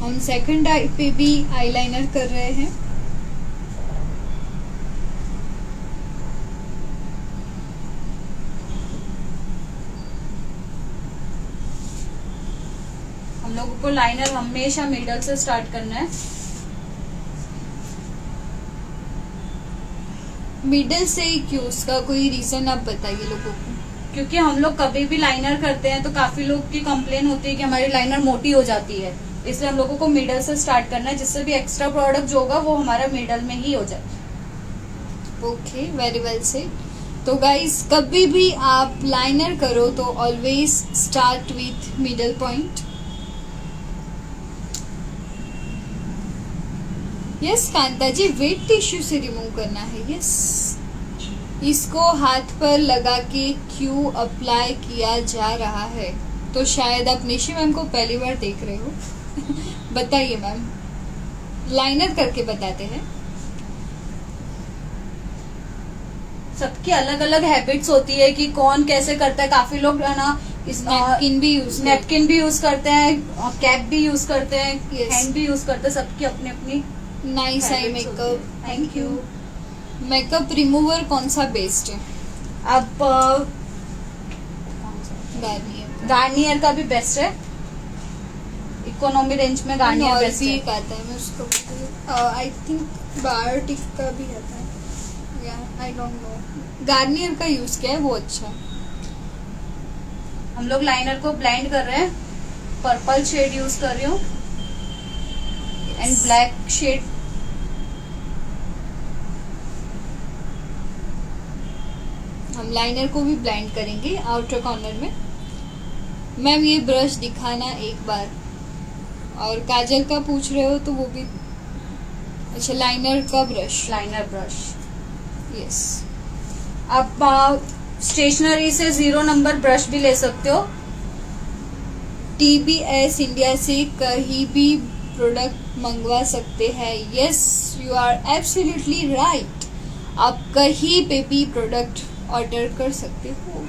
हम सेकंड आई पे भी आईलाइनर कर रहे हैं। हम लोगों को लाइनर हमेशा मिडल से स्टार्ट करना है। मिडल से ही क्यों, उसका कोई रीजन आप बताइए लोगों को। क्योंकि हम लोग कभी भी लाइनर करते हैं तो काफी लोग की कंप्लेन होती है कि हमारी लाइनर मोटी हो जाती है, इसलिए हम लोगों को मिडल से स्टार्ट करना है, जिससे भी एक्स्ट्रा प्रोडक्ट जो होगा वो हमारा मिडल में ही हो जाए। Okay, very well said. तो गाइस, कभी भी आप लाइनर करो तो always start with middle point. Yes Kanta ji, wet tissue से रिमूव करना है। यस, इसको हाथ पर लगा के क्यों अप्लाई किया जा रहा है? तो शायद आप निशी मैम को पहली बार देख रहे हो। बताइए मैम, लाइनर करके बताते हैं। सबकी अलग अलग हैबिट्स होती है कि कौन कैसे करता है। काफी लोग है ना इस नैपकिन भी यूज करते हैं, कैप भी यूज करते हैं, Yes. हैंड भी यूज करते हैं। सबकी अपनी अपनी नाइस आई habits होती मेकअप, है। Thank you. मेकअप रिमूवर कौन सा बेस्ट है? अब गार्नियर का भी बेस्ट है, इकोनॉमी रेंज में गार्नियर बेस्ट है। एक आता है, मैं उसको आई थिंक बायोटिक का भी आता है, या आई डोंट नो। गार्नियर का यूज किया है, वो अच्छा है। हम लोग लाइनर को ब्लेंड कर रहे हैं, पर्पल शेड यूज कर रही हूँ एंड ब्लैक शेड। हम लाइनर को भी ब्लेंड करेंगे आउटर कॉर्नर में। मैम ये ब्रश दिखाना एक बार, और काजल का पूछ रहे हो तो वो भी। अच्छा, लाइनर का ब्रश, लाइनर ब्रश। यस। आप स्टेशनरी से 0 नंबर ब्रश भी ले सकते हो। TBS इंडिया से कहीं भी प्रोडक्ट मंगवा सकते हैं। Yes, you are absolutely right. आप कहीं पे भी प्रोडक्ट ऑर्डर कर सकते हो।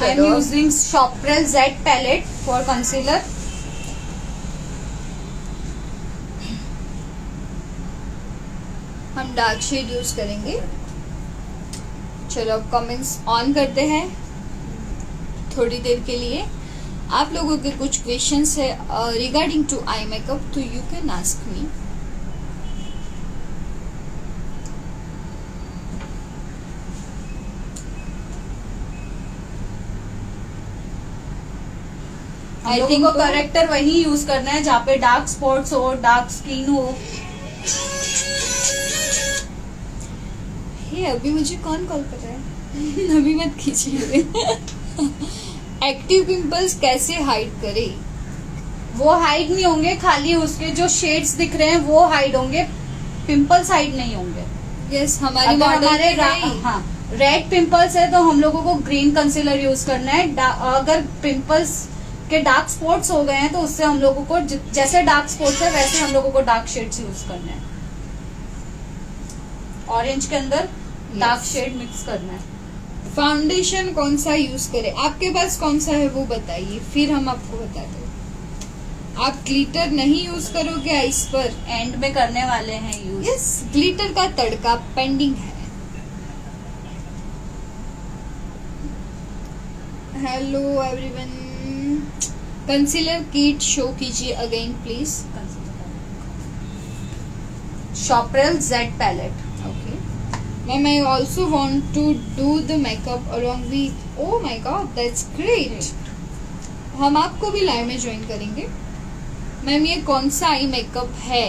I am using Shoprel Z palette for concealer. हम डार्क शेड यूज करेंगे। चलो अब कमेंट्स ऑन करते हैं थोड़ी देर के लिए। आप लोगों के कुछ क्वेश्चंस है रिगार्डिंग टू आई मेकअप, तो यू कैन आस्क मी। हम लोगों को करेक्टर वही यूज करना है जहाँ पे डार्क स्पॉट्स हो, डार्क स्किन हो। हे अभी मुझे कौन कॉल कर रहा है? अभी मत कीजिए। एक्टिव पिंपल्स कैसे हाइड करें? वो हाइड नहीं होंगे, खाली उसके जो शेड्स दिख रहे हैं वो हाइड होंगे, पिंपल्स हाइड नहीं होंगे। यस, हमारे हाँ, रेड पिंपल्स है तो हम लोगों को ग्रीन कंसीलर यूज करना है। अगर पिंपल्स के डार्क स्पॉट्स हो गए हैं तो उससे हम लोगों को जैसे डार्क स्पॉट्स है वैसे हम लोगों को डार्क शेड्स यूज करना है। ऑरेंज के अंदर डार्क शेड मिक्स करना है। फाउंडेशन कौन सा यूज करें? आपके पास कौन सा है वो बताइए, फिर हम आपको बताते हैं। आप ग्लिटर नहीं यूज करोगे आइस पर? एंड में करने वाले हैं यूज। यस, ग्लिटर का तड़का पेंडिंग है। Hello everyone, concealer kit show कीजिए again please. Shoprail jade palette. Okay ma'am, I also want to do the makeup along with. Oh my god, that's great. हम आपको भी लाइव में join करेंगे। Ma'am ये कौन सा आई मेकअप है?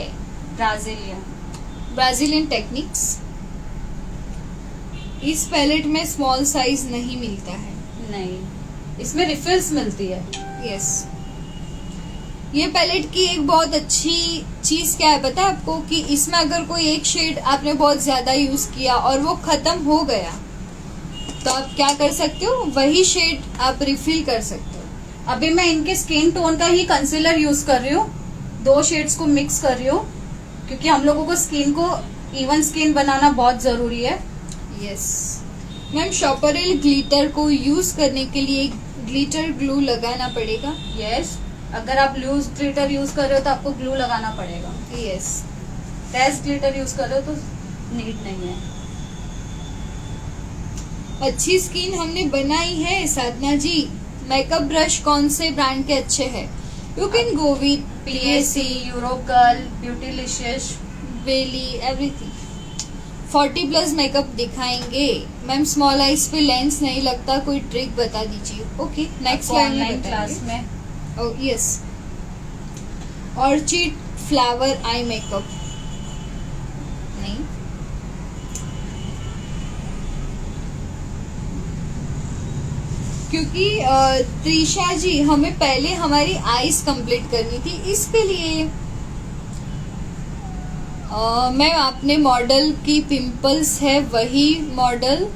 Brazilian techniques. इस पैलेट में स्मॉल साइज नहीं मिलता है। नहीं, इसमें रिफिल्स मिलती है। यस, ये पैलेट की एक बहुत अच्छी चीज क्या है पता है आपको, कि इसमें अगर कोई एक शेड आपने बहुत ज्यादा यूज किया और वो खत्म हो गया तो आप क्या कर सकते हो, वही शेड आप रिफिल कर सकते हो। अभी मैं इनके स्किन टोन का ही कंसीलर यूज कर रही हूँ, 2 शेड्स को मिक्स कर रही हूँ क्योंकि हम लोगों को स्किन को इवन स्किन बनाना बहुत जरूरी है। यस मैम, शॉपरेल ग्लिटर को यूज करने के लिए ग्लिटर ग्लू लगाना पड़ेगा। यस, अगर आप लूज ग्लिटर यूज कर रहे हो तो आपको ग्लू लगाना पड़ेगा। यस, टेस्ट ग्लिटर यूज कर रहे हो तो नीड नहीं है। अच्छी स्किन हमने बनाई है साधना जी। मेकअप ब्रश कौन से ब्रांड के अच्छे हैं? You can go with PSC, Europe girl, beautilicious, Bailey, everything. 40+ makeup दिखाएंगे। मैम स्मॉल आइज पे लेंस नहीं लगता, कोई ट्रिक बता दीजिए। ओके, नेक्स्ट लाइन क्लास में। Oh yes, orchid flower eye makeup नहीं। क्योंकि त्रिशा जी, हमें पहले हमारी आईज कंप्लीट करनी थी, इसके लिए मैम आपने मॉडल की पिंपल्स है वही मॉडल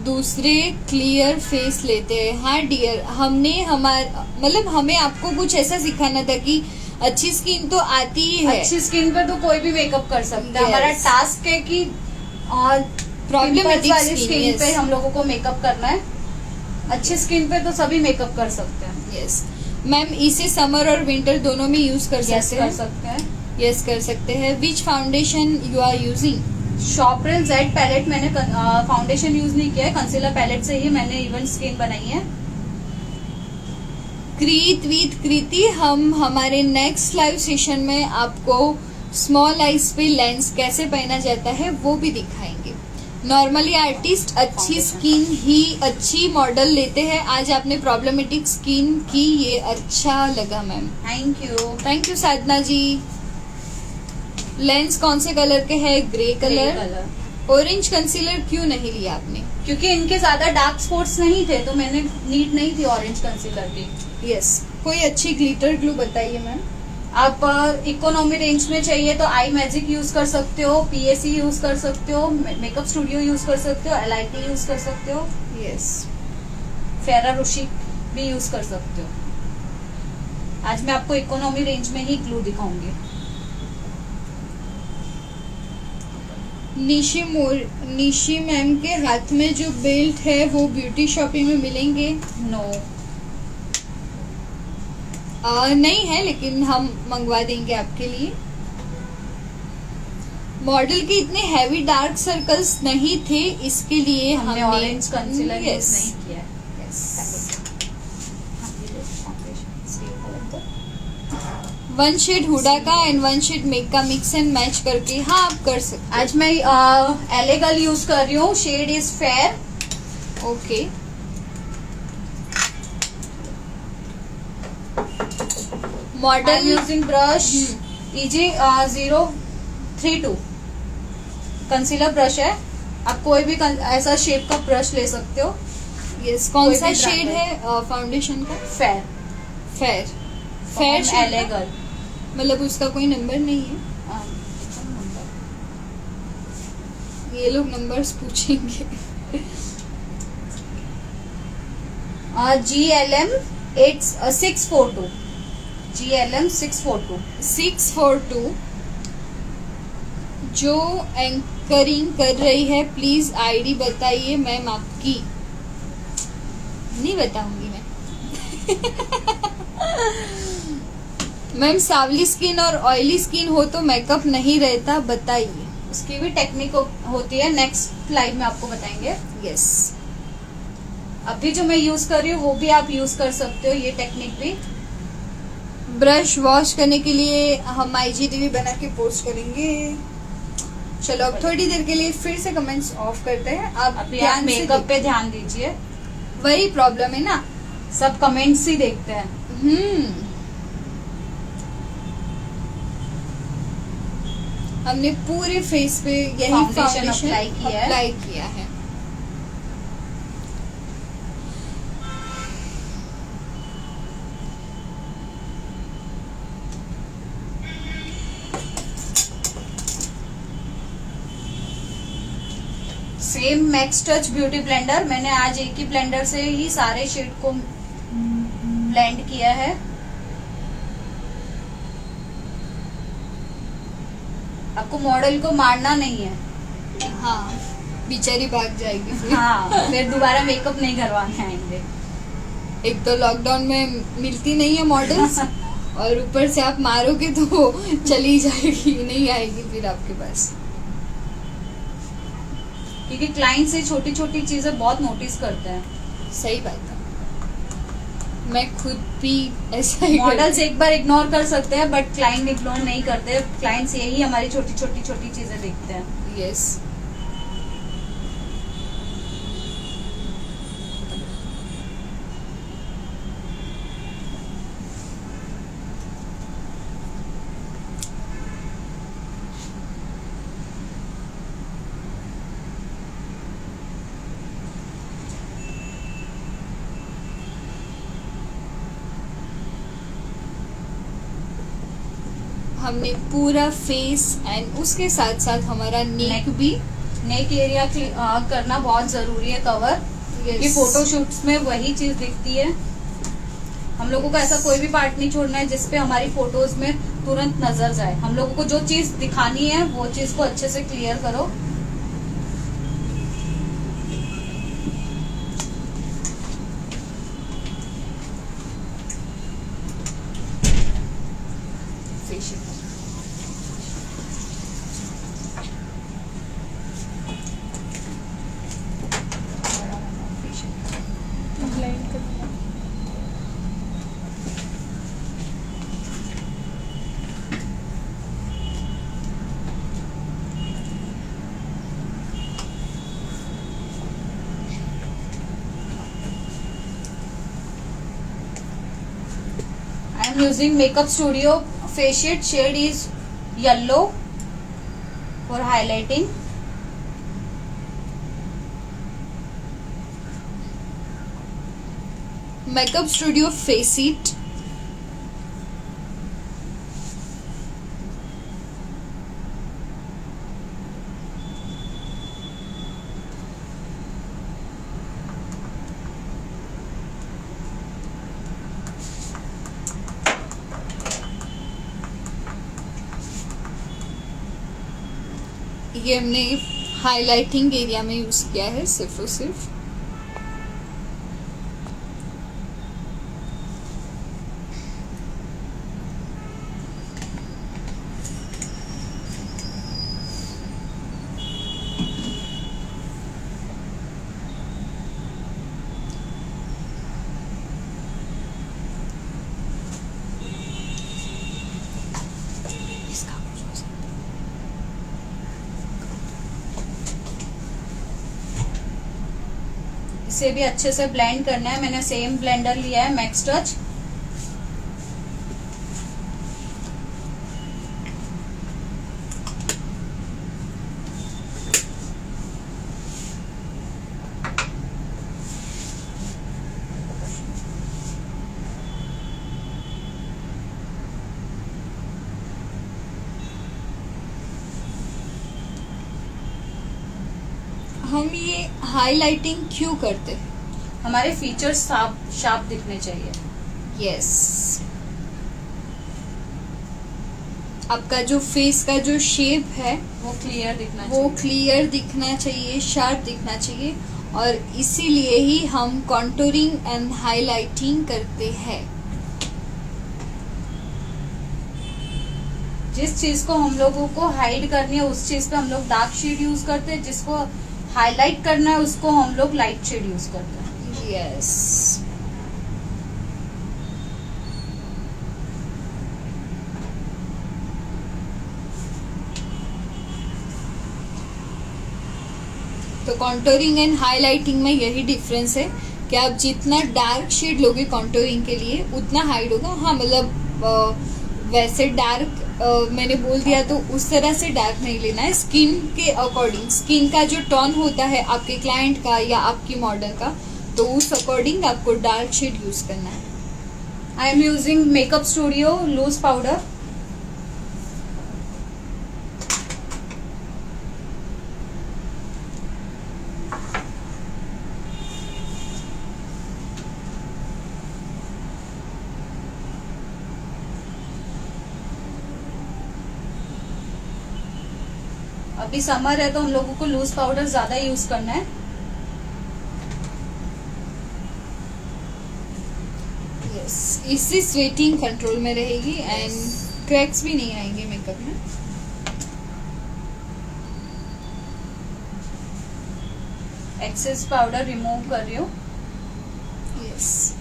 दूसरे क्लियर फेस लेते हैं। हाँ डियर, हमने मतलब हमें आपको कुछ ऐसा सिखाना था कि अच्छी स्किन तो आती ही है। अच्छी स्किन पर तो कोई भी मेकअप कर सकता है। Yes. हमारा टास्क है कि प्रॉब्लमेटिक वाली स्किन पे हम लोगों को मेकअप करना है। अच्छी स्किन पे तो सभी मेकअप कर सकते हैं। यस मैम, इसे समर और विंटर दोनों में यूज कर सकते हैं। कर सकते हैं। यस कर सकते हैं। Which foundation you are using? Shoprail jade palette मैंने फाउंडेशन यूज नहीं किया है, कंसीलर पैलेट से ही मैंने इवन स्किन बनाई है। क्रीत विथ कृति, हम हमारे नेक्स्ट लाइव सेशन में आपको स्मॉल आइज पे लेंस कैसे पहना जाता है वो भी दिखाएंगे। नॉर्मली आर्टिस्ट अच्छी स्किन ही अच्छी मॉडल लेते हैं। आज आपने प्रॉब्लमेटिक स्किन की, ये अच्छा लगा ma'am. Thank you Sadhana ji. Lens कौन से कलर के है? Grey colour. ऑरेंज कंसीलर क्यों नहीं लिया आपने? क्योंकि इनके ज्यादा डार्क स्पॉट्स नहीं थे तो मैंने नीड नहीं थी ऑरेंज कंसीलर की। यस। कोई अच्छी ग्लिटर ग्लू बताइए मैम। आप इकोनॉमी रेंज में चाहिए तो आई मैजिक यूज कर सकते हो, पीएसी यूज कर सकते हो, मेकअप स्टूडियो यूज कर सकते हो, एलआईटी यूज कर सकते हो। यस। फेरारोशी भी यूज कर सकते हो। आज मैं आपको इकोनॉमी रेंज में ही ग्लू दिखाऊंगी। निशी मैम के हाथ में जो बेल्ट है वो ब्यूटी शॉपिंग में मिलेंगे? नो नहीं है, लेकिन हम मंगवा देंगे आपके लिए। मॉडल के इतने हैवी डार्क सर्कल्स नहीं थे, इसके लिए हमने ऑरेंज कंसीलर यूज Yes. नहीं किया है। वन शेड हुडा का एंड वन शेड मेक का मिक्स एंड मैच करके, हाँ आप कर सकते आज मैं एलेगल यूज कर रही हूँ, शेड इज फेयर। हो। Okay. Model using brush EG 032 concealer brush है। आप कोई भी ऐसा शेप का ब्रश ले सकते हो। यस। कौन कोई सा भी शेड brand है फाउंडेशन का? Fair fair. फेयर शेड, एलेगल। मतलब उसका कोई नंबर नहीं है? ये लोग नंबर्स पूछेंगे। GLM 642 GLM 642 642। जो एंकरिंग कर रही है प्लीज आईडी बताइए मैम आपकी। नहीं बताऊंगी मैं। मैम सावली स्किन और ऑयली स्किन हो तो मेकअप नहीं रहता, बताइए। उसकी भी टेक्निक होती है, नेक्स्ट लाइव में आपको बताएंगे। यस। अभी जो मैं यूज कर रही हूँ वो भी आप यूज कर सकते हो, ये टेक्निक भी। ब्रश वॉश करने के लिए हम IGTV बना के पोस्ट करेंगे। चलो अब थोड़ी देर के लिए फिर से कमेंट्स ऑफ करते हैं। आप अभी आप ध्यान से मेकअप पे ध्यान दीजिए। वही प्रॉब्लम है ना, सब कमेंट्स ही देखते हैं। हमने पूरे फेस पे यही फाउंडेशन फाउंडेशन अप्लाई किया है। Same max touch beauty blender, मैंने आज एक ही ब्लेंडर से ही सारे शेड को ब्लेंड किया है। आपको मॉडल को मारना नहीं है। हाँ, बेचारी भाग जाएगी फिर। हाँ, फिर दोबारा मेकअप नहीं करवाने आएंगे। एक तो लॉकडाउन में मिलती नहीं है मॉडल्स और ऊपर से आप मारोगे तो चली जाएगी, नहीं आएगी फिर आपके पास। क्योंकि क्लाइंट से छोटी छोटी चीजें बहुत नोटिस करते हैं। सही बात है, मैं खुद भी ऐसा ही मॉडल्स एक बार इग्नोर कर सकते हैं बट क्लाइंट इग्नोर नहीं करते। क्लाइंट्स यही हमारी छोटी छोटी चीजें देखते हैं। यस। हमने पूरा फेस एंड उसके साथ साथ हमारा नेक भी, नेक एरिया करना बहुत जरूरी है कवर। ये फोटोशूट्स में वही चीज दिखती है। हम लोगों को ऐसा कोई भी पार्ट नहीं छोड़ना है जिसपे हमारी फोटोज में तुरंत नजर जाए। हम लोगों को जो चीज दिखानी है वो चीज को अच्छे से क्लियर करो। I'm using Makeup Studio face shade is yellow for highlighting. Makeup studio face it. ये हमने हाइलाइटिंग एरिया में यूज किया है सिर्फ और सिर्फ। इसे भी अच्छे से ब्लेंड करना है। मैंने सेम ब्लेंडर लिया है मैक्स टच। हम ये हाइलाइटिंग क्यों करते हैं? हमारे फीचर्स शार्प दिखने चाहिए। यस, आपका जो फेस का जो शेप है वो क्लियर दिखना चाहिए, शार्प दिखना चाहिए, और इसीलिए ही हम कॉन्टूरिंग एंड हाइलाइटिंग करते हैं। जिस चीज को हम लोगों को हाइड करनी है उस चीज पे हम लोग डार्क शेड यूज करते हैं, जिसको हाईलाइट करना है उसको हम लोग लाइट शेड यूज करते हैं। यस, तो कॉन्टूरिंग एंड हाइलाइटिंग में यही डिफरेंस है कि आप जितना डार्क शेड लोगे कॉन्टूरिंग के लिए उतना हाइड होगा। हाँ, मतलब वैसे डार्क मैंने बोल दिया तो उस तरह से डार्क नहीं लेना है, स्किन के अकॉर्डिंग। स्किन का जो टोन होता है आपके क्लाइंट का या आपकी मॉडल का, तो उस अकॉर्डिंग आपको डार्क शेड यूज करना है। I am using makeup studio loose powder. अभी समर है तो हम लोगों को लूज पाउडर ज्यादा यूज करना है। यस, इससे स्वेटिंग कंट्रोल में रहेगी एंड क्रैक्स भी नहीं आएंगे मेकअप में। एक्सेस पाउडर रिमूव कर रही हूँ। यस,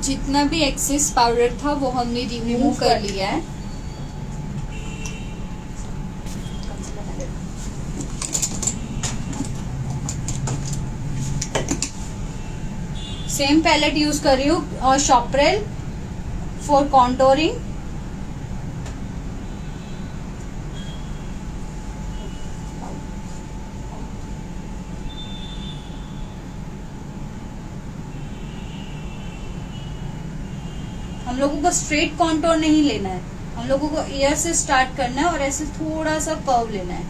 जितना भी एक्सेस पाउडर था वो हमने रिमूव कर लिया है। सेम पैलेट यूज कर रही हूँ और शॉपरेल फॉर कॉन्टोरिंग। हम लोगों को स्ट्रेट कॉन्टोर नहीं लेना है, हम लोगों को ईयर से स्टार्ट करना है और ऐसे थोड़ा सा कर्व लेना है।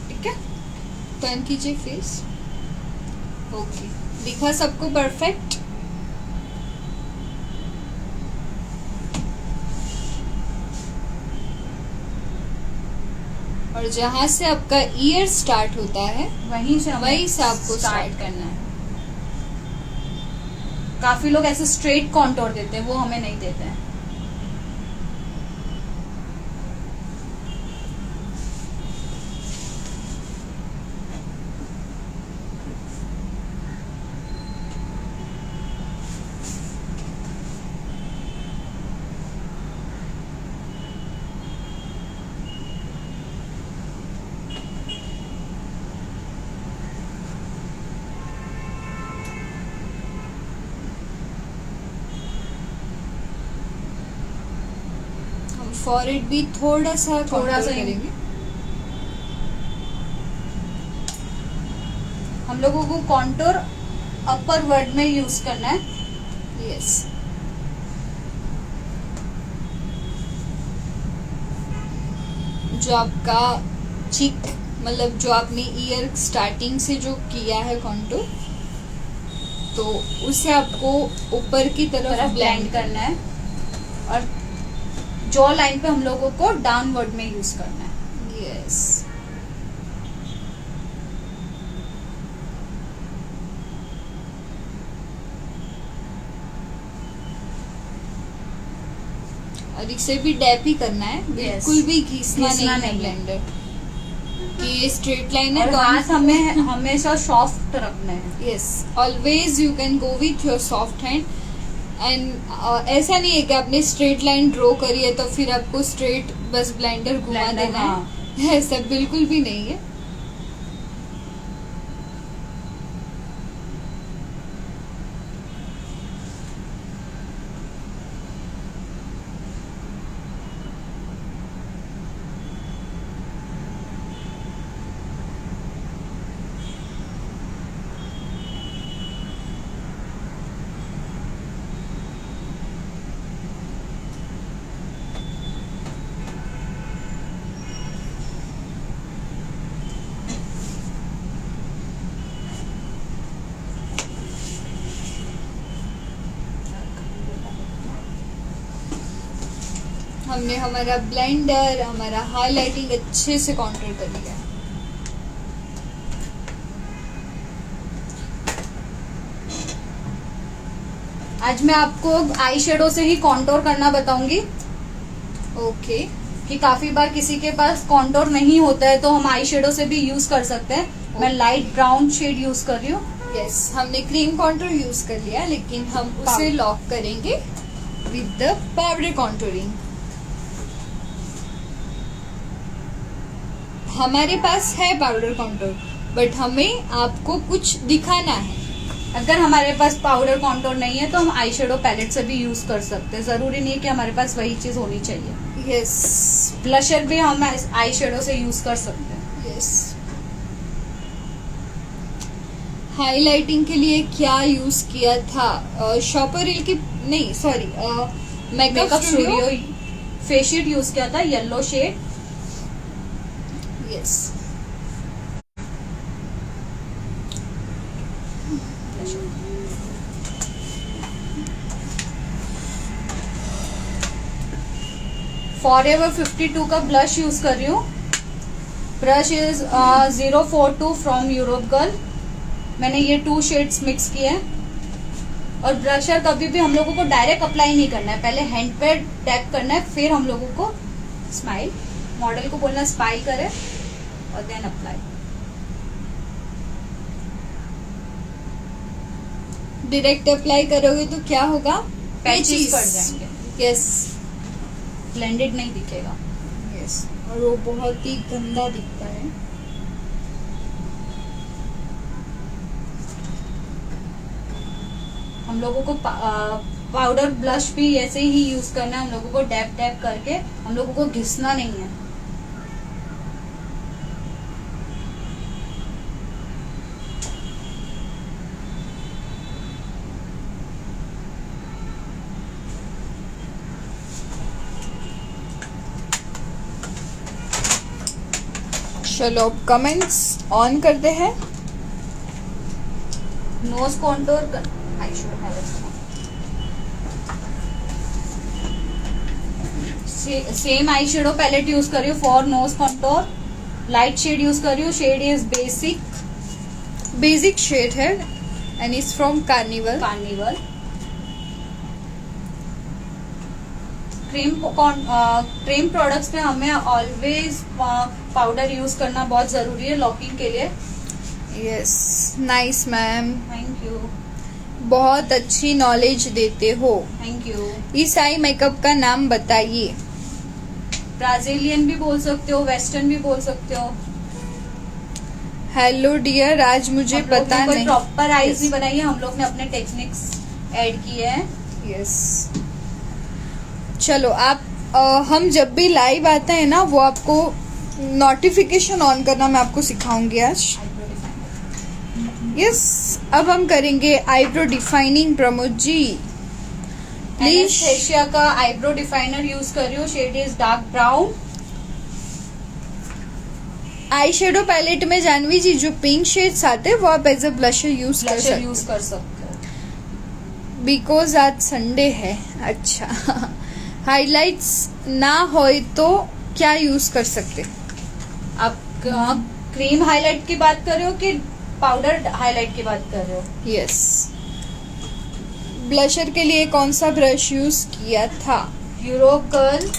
ठीक है, टर्न कीजिए फेस। ओके, दिखा सबको परफेक्ट? और जहां से आपका ईयर स्टार्ट होता है वहीं से आपको स्टार्ट करना है। काफी लोग ऐसे स्ट्रेट कॉन्टोर देते हैं, वो हमें नहीं देते हैं। फॉरहेड भी थोड़ा सा करेंगे। हम लोगों को कॉन्टोर अपर वर्ड में यूज करना है। यस। जो आपका चिक मतलब जो आपने ईयर स्टार्टिंग से जो किया है कॉन्टूर, तो उसे आपको ऊपर की तरफ ब्लेंड करना है और जॉ लाइन पे हम लोगों को डाउनवर्ड में यूज करना है। यस। और इसे भी डैप ही करना है, बिल्कुल भी घिसना नहीं है ब्लेंडर कि ये स्ट्रेट लाइन है। और हाथ हमें हमेशा सॉफ्ट रखना है। Yes, always you can go with your soft hand. And ऐसा नहीं है कि आपने स्ट्रेट लाइन ड्रॉ करी है तो फिर आपको स्ट्रेट बस ब्लेंडर घुमा देना है, ऐसा बिल्कुल भी नहीं है। हमने हमारा ब्लेंडर, हमारा हाईलाइटिंग अच्छे से काउंटर कर लिया। आज मैं आपको आई शेडो से ही कॉन्टोर करना बताऊंगी। ओके। कि काफी बार किसी के पास कॉन्टोर नहीं होता है तो हम आई शेडो से भी यूज कर सकते हैं। मैं लाइट ब्राउन शेड यूज कर रही हूँ। यस, हमने क्रीम कॉन्टोर यूज कर लिया, लेकिन हम उसे लॉक करेंगे विद द पाउडर कॉन्टोरिंग। हमारे पास है पाउडर कॉन्टोर, बट हमें आपको कुछ दिखाना है। अगर हमारे पास पाउडर कॉन्टोर नहीं है तो हम आई शेडो पैलेट से भी यूज कर सकते हैं। जरूरी नहीं है कि हमारे पास वही चीज होनी चाहिए। यस। ब्लशर भी हम आई शेडो से यूज कर सकते हैं। यस। हाईलाइटिंग के लिए क्या यूज किया था? शॉपर रिल की नहीं, sorry, makeup studio face sheet use किया था, येलो शेड। यस। फॉरएवर 52 का ब्लश यूज कर रही हूँ। Brush is 042 from Europe girl. मैंने ये 2 शेड्स मिक्स किए हैं। और ब्रशर कभी भी हम लोगों को डायरेक्ट अप्लाई नहीं करना है, पहले हैंड पे टैप करना है, फिर हम लोगों को स्माइल, मॉडल को बोलना स्माइल करे और देन अप्लाई। डायरेक्ट अप्लाई करोगे तो क्या होगा? पैचेस पड़ जाएंगे। यस। ब्लेंडेड नहीं दिखेगा। यस, और वो बहुत ही गंदा दिखता है। हम लोगों को पाउडर ब्लश भी ऐसे ही यूज करना है। हम लोगों को डैप डैप करके, हम लोगों को घिसना नहीं है। चलो अब कमेंट्स ऑन करते हैं। Nose contour eye shadow palette, same eye shadow palette use कर रही हूँ for nose contour. Light shade use कर रही हूँ। शेड इज बेसिक शेड है and is from carnival. Cream products में हमें ऑलवेज पाउडर यूज करना बहुत जरूरी है लॉकिंग के लिए। Yes, nice ma'am, thank you, बहुत अच्छी नॉलेज देते हो। Thank you. इस आई मेकअप का नाम बताइए। ब्राजीलियन भी बोल सकते हो, वेस्टर्न भी बोल सकते हो। हेलो डियर, आज मुझे पता नहीं, प्रॉपर आईज नहीं बनाई है, हम लोग ने अपने टेक्निक्स ऐड किए हैं। यस, चलो आप हम जब भी लाइव आते हैं ना, वो आपको नोटिफिकेशन ऑन करना मैं आपको सिखाऊंगी आज। यस, अब हम करेंगे eyebrow defining. Pramod ji please. Anastasia का आईब्रो डिफाइनर यूज कर रही हूँ, shade is dark brown. Eye shadow palette में जानवी जी जो पिंक शेड्स आते हैं वो आप एज अ ब्लशर यूज कर सकते हो, बिकॉज आज संडे है। अच्छा, हाइलाइट्स ना हो तो क्या यूज कर सकते? आप क्रीम हाईलाइट की बात कर रहे हो कि पाउडर हाईलाइट की बात कर रहे हो? यस, ब्लशर के लिए कौन सा ब्रश यूज किया था? Europe girl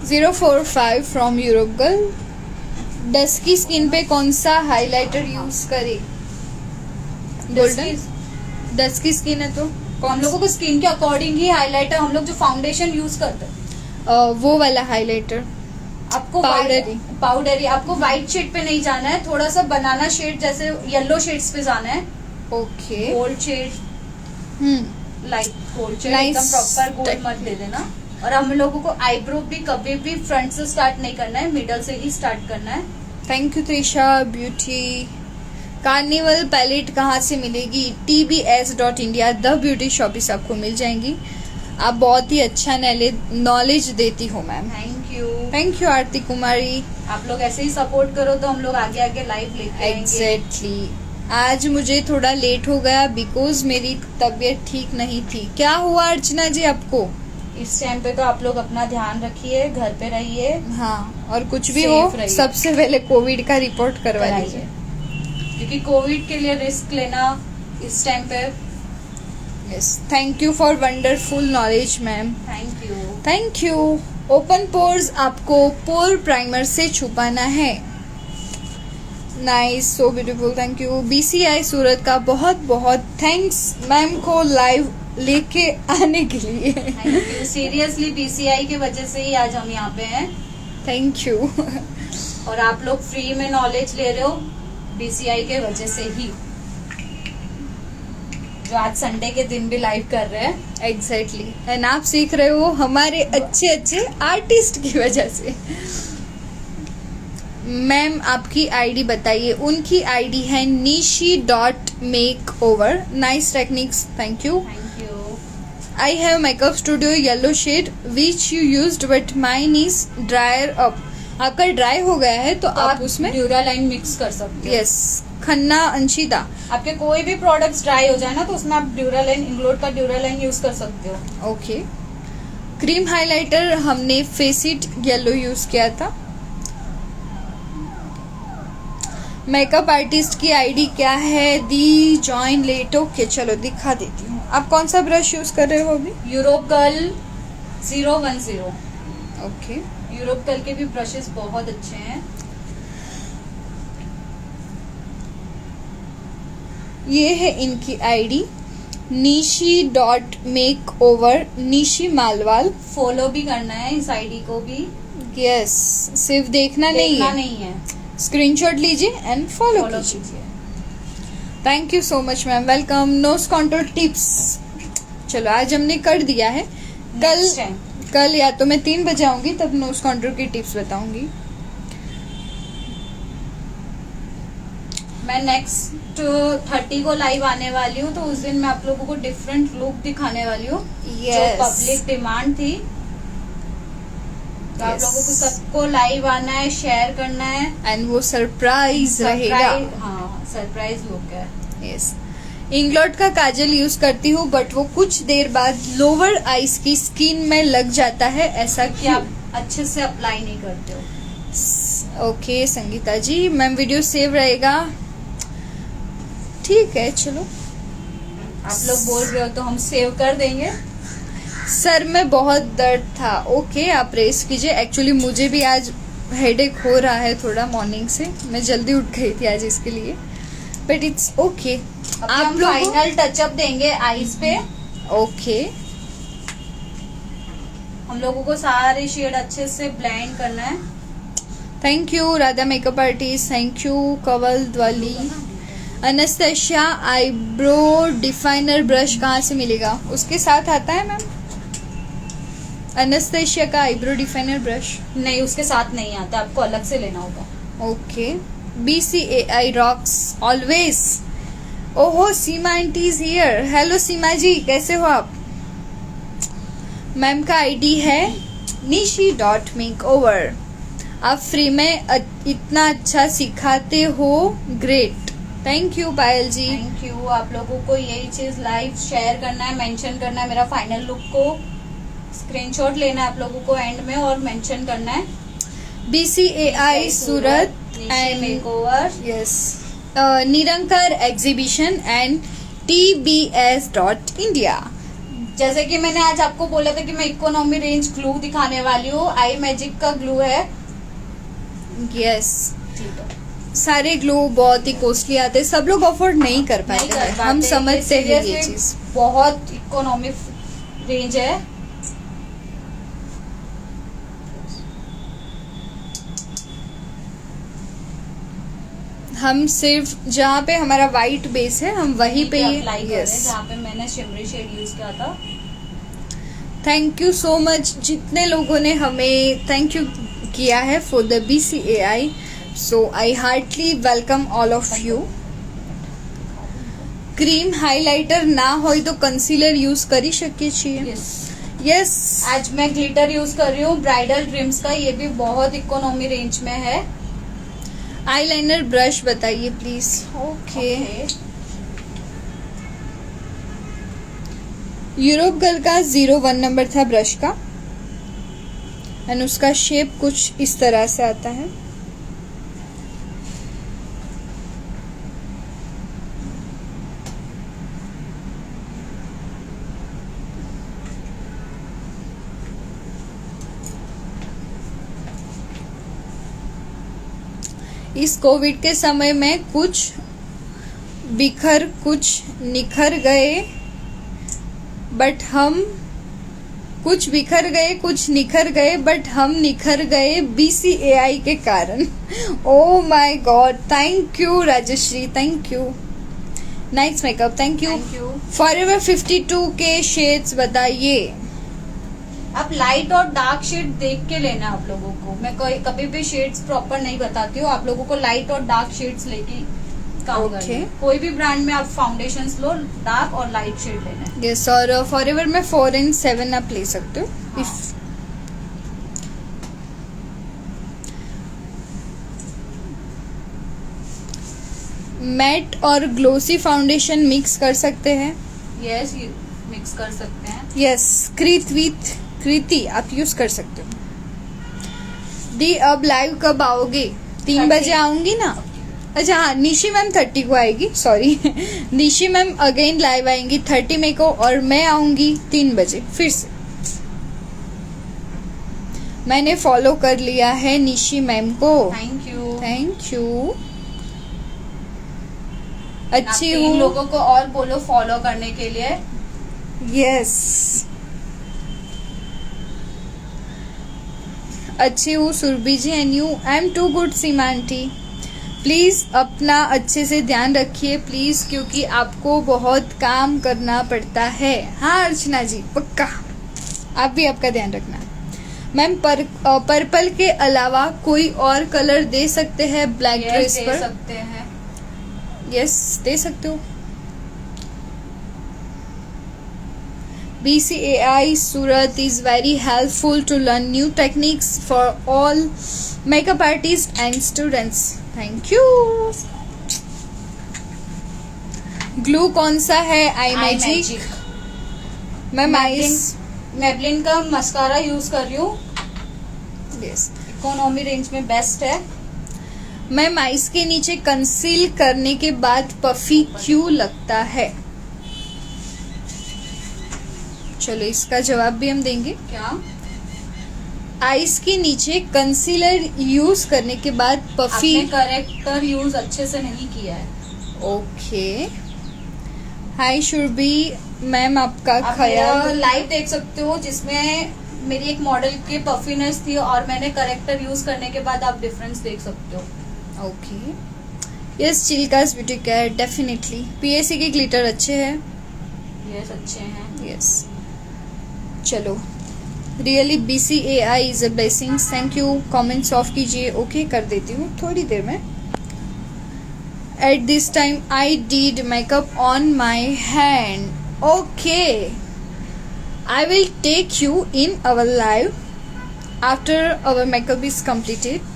045 from Europe girl. Dusky skin पे कौन सा हाइलाइटर यूज करे? गोल्डन। डस्की स्किन है तो हम लोगों को स्किन के अकॉर्डिंग ही हाइलाइटर, हम लोग जो फाउंडेशन यूज करते हैं वो वाला हाइलाइटर। आपको पाउडरी। पाउडरी आपको व्हाइट शेड पे नहीं जाना है, थोड़ा सा बनाना शेड जैसे येलो शेड्स पे जाना है। Okay, gold shade, light gold shade, Nice एकदम प्रॉपर गोल्ड मत दे देना। और हम लोगों को आईब्रो भी कभी भी फ्रंट से स्टार्ट नहीं करना है, मिडल से ही स्टार्ट करना है। Thank you Trisha beauty. Carnival palette कहाँ से मिलेगी? tbs.india द ब्यूटी शॉप से आपको मिल जाएंगी। आप बहुत ही अच्छा नॉलेज देती हो ma'am. Thank you Aarti Kumari. आप लोग ऐसे ही सपोर्ट करो तो हम लोग आगे आगे लाइव लेके आएंगे। एग्जैक्टली। आज मुझे थोड़ा लेट हो गया बिकॉज मेरी तबीयत ठीक नहीं थी। क्या हुआ अर्चना जी आपको? इस टाइम पे तो आप लोग अपना ध्यान रखिए, घर पे रहिए। हाँ, और कुछ भी हो सबसे पहले कोविड का रिपोर्ट करवा लीजिए, क्योंकि कोविड के लिए रिस्क लेना इस टाइम पे। Yes, thank you for wonderful knowledge ma'am. Thank you. Open pores आपको पोर प्राइमर से छुपाना है। Nice, so beautiful, thank you. BCI Surat का बहुत बहुत थैंक्स मैम को लाइव लेके आने के लिए। थैंक यू, सीरियसली बीसीआई की वजह से ही आज हम यहाँ पे हैं। Thank you. और आप लोग फ्री में नॉलेज ले रहे हो बीसीआई के वजह से ही, जो आज संडे के दिन भी लाइव कर रहे हैं। एग्जैक्टली, एंड आप सीख रहे हो हमारे अच्छे अच्छे आर्टिस्ट की वजह से। मैम आपकी आईडी बताइए। उनकी आईडी है nishi.makeover। Nice techniques, thank you. I have makeup studio yellow shade which you used but mine is drier up. आपका ड्राई हो गया है तो आप उसमें ड्यूरालाइन मिक्स कर सकते हो। यस, खन्ना अंशिता। आपके कोई भी प्रोडक्ट्स ड्राई हो जाए ना तो उसमें आप ड्यूरालाइन, इंग्लोड का ड्यूरालाइन यूज कर सकते हो। ओके। क्रीम हाइलाइटर हमने फेसिट येलो यूज किया था। मेकअप आर्टिस्ट की आईडी क्या है? दी जॉइन लेट। ओके, चलो दिखा देती हूँ। आप कौन सा ब्रश यूज कर रहे हो अभी? Europe girl 010। Okay, Europe girl के भी ब्रशेस बहुत अच्छे हैं। ये है इनकी आईडी nishi.makeover। निशी मालवाल। फॉलो भी करना है इस आईडी को भी। यस, सिर्फ देखना नहीं है, स्क्रीनशॉट लीजिए एंड फॉलो कीजिए। Thank you so much ma'am, welcome. Nose contour tips, चलो आज हमने कर दिया है। कल या तो मैं 3 बजे आऊंगी तब नोज कॉन्टूर की टिप्स बताऊंगी। मैं नेक्स्ट 30 को लाइव आने वाली हूँ, तो उस दिन मैं आप लोगों को डिफरेंट लुक दिखाने वाली हूँ। जो पब्लिक डिमांड थी, तो आप लोगों को सबको लाइव आना है, शेयर करना है, एंड वो सरप्राइज रहेगा। हाँ, सरप्राइज लुक है। यस, इंग्लॉट का काजल यूज करती हूँ बट वो कुछ देर बाद लोअर आईज की स्किन में लग जाता है, ऐसा कि आप अच्छे से अप्लाई नहीं करते हो। ओके संगीता जी, मैम वीडियो सेव रहेगा। ठीक है, चलो आप लोग बोल रहे हो तो हम सेव कर देंगे। सर में बहुत दर्द था। ओके, आप रेस्ट कीजिए। एक्चुअली मुझे भी आज हेडेक हो रहा है थोड़ा मॉर्निंग से, मैं जल्दी उठ गई थी आज इसके लिए, बट इट्स ओके। आप लोग फाइनल टचअप देंगे आईज पे। ओके, हम लोगों को सारे शेड अच्छे से ब्लेंड करना है। Thank you Radha makeup artist, thank you Kawal Dwali. Anastasia eyebrow definer brush कहाँ से मिलेगा? उसके साथ आता है मैम, अनस्तेशिया का आईब्रो डिफाइनर ब्रश। नहीं, उसके साथ नहीं आता, आपको अलग से लेना होगा। Okay, BCAI rocks always. ओहो, सीमा आंटी इज हियर। हेलो सीमा जी, कैसे हो आप? मैम का आईडी है nishi.makeover। आप फ्री में इतना अच्छा सिखाते हो, great. Thank you Payal ji. Thank you. आप लोगों को यही चीज लाइव शेयर करना है, मेंशन करना है। मेरा फाइनल लुक को स्क्रीनशॉट लेना है आप लोगों को एंड में और मेंशन करना है। BCAI Surat and makeover, yes, Nirankar exhibition and TBS.India। जैसे कि मैंने आज आपको बोला था कि मैं इकोनॉमी रेंज ग्लू दिखाने वाली हूँ। आई मैजिक का ग्लू है। यस, सारे ग्लू बहुत ही कॉस्टली आते हैं, सब लोग अफोर्ड नहीं कर पाते हैं, हम समझते हैं ये चीज। बहुत इकोनॉमी रेंज है। हम सिर्फ जहाँ पे हमारा वाइट बेस है हम वहीं पे अप्लाई कर रहे हैं, यस। जहाँ पे मैंने शिमरी शेड यूज किया था। थैंक यू सो मच जितने लोगों ने हमें थैंक यू किया है for the BCAI, so I heartily welcome all of you. Cream highlighter ना हो तो कंसीलर यूज કરી શકીએ છીએ। यस, आज मैं ग्लिटर यूज कर रही हूँ ब्राइडल ड्रीम्स का, ये भी बहुत इकोनॉमी रेंज में है। आईलाइनर ब्रश बताइए प्लीज। ओके, यूरोप गर्ल का 01 नंबर था ब्रश का, एंड उसका शेप कुछ इस तरह से आता है। इस कोविड के समय में कुछ बिखर कुछ निखर गए, बट हम कुछ बिखर गए कुछ निखर गए, बट हम निखर गए BCAI के कारण। Oh my god, thank you Rajshri, thank you. Nice makeup, thank you. Forever 52 के शेड्स बताइए। आप लाइट और डार्क शेड देख के लेना आप लोगों को। मैं कभी भी शेड्स प्रॉपर नहीं बताती हूँ, आप लोगों को लाइट और डार्क शेड्स लेके काम करना है। कोई भी ब्रांड में आप फाउंडेशंस लो, डार्क और लाइट शेड लेना है। यस, और फॉरएवर में 4 and 7 आप ले सकते हो। हाँ। मैट और ग्लोसी फाउंडेशन मिक्स कर सकते हैं। यस, मिक्स कर सकते हैं। यस, कृति आप यूज कर सकते हो। दी अब लाइव कब आओगे? 3 बजे आऊंगी ना। अच्छा हाँ, निशी मैम 30 को आएगी, sorry Nishi ma'am again live आएंगी 30 मई को, और मैं आऊंगी 3 बजे फिर से। मैंने फॉलो कर लिया है निशी मैम को। Thank you. Thank you. अच्छी इन हूँ। लोगों को और बोलो फॉलो करने के लिए। यस, अच्छी हूँ Surbhi ji, and you? I am too good Seema aunty. Please अपना अच्छे से ध्यान रखिए प्लीज, क्योंकि आपको बहुत काम करना पड़ता है। हाँ अर्चना जी, पक्का आप भी आपका ध्यान रखना। मैम पर्पल के अलावा कोई और कलर दे सकते हैं ब्लैक ड्रेस पर? दे सकते हैं। यस, दे सकते हो। BCAI Surat is very helpful to learn new techniques for all makeup artists and students. Thank you. Glue कौन सा है? आई मैजिक। मैं मेबलिन का मस्कारा यूज कर रही हूँ। यस, इकोनॉमी रेंज में बेस्ट है। मैं आइज के नीचे कंसील करने के बाद पफी क्यों लगता है? चलो इसका जवाब भी हम देंगे। क्या? आईज के नीचे कंसीलर यूज करने के बाद पफी। आपने करेक्टर यूज अच्छे से नहीं किया है। ओके। हाय शुरबी मैम, आपका आप ख्याल। लाइव देख सकते हो जिसमें मेरी एक मॉडल की पफीनेस थी और मैंने करेक्टर यूज करने के बाद आप डिफरेंस देख सकते हो। Okay. Yes Chilkas beauty care definitely. PSC के ग्लिटर अच्छे हैं। यस अच्छे हैं। यस चलो। Really BCAI is a blessing, thank you. Comments off कीजिए। ओके कर देती हूँ थोड़ी देर में। At this time I did makeup on my hand. Okay, I will take you in our live after our makeup is completed.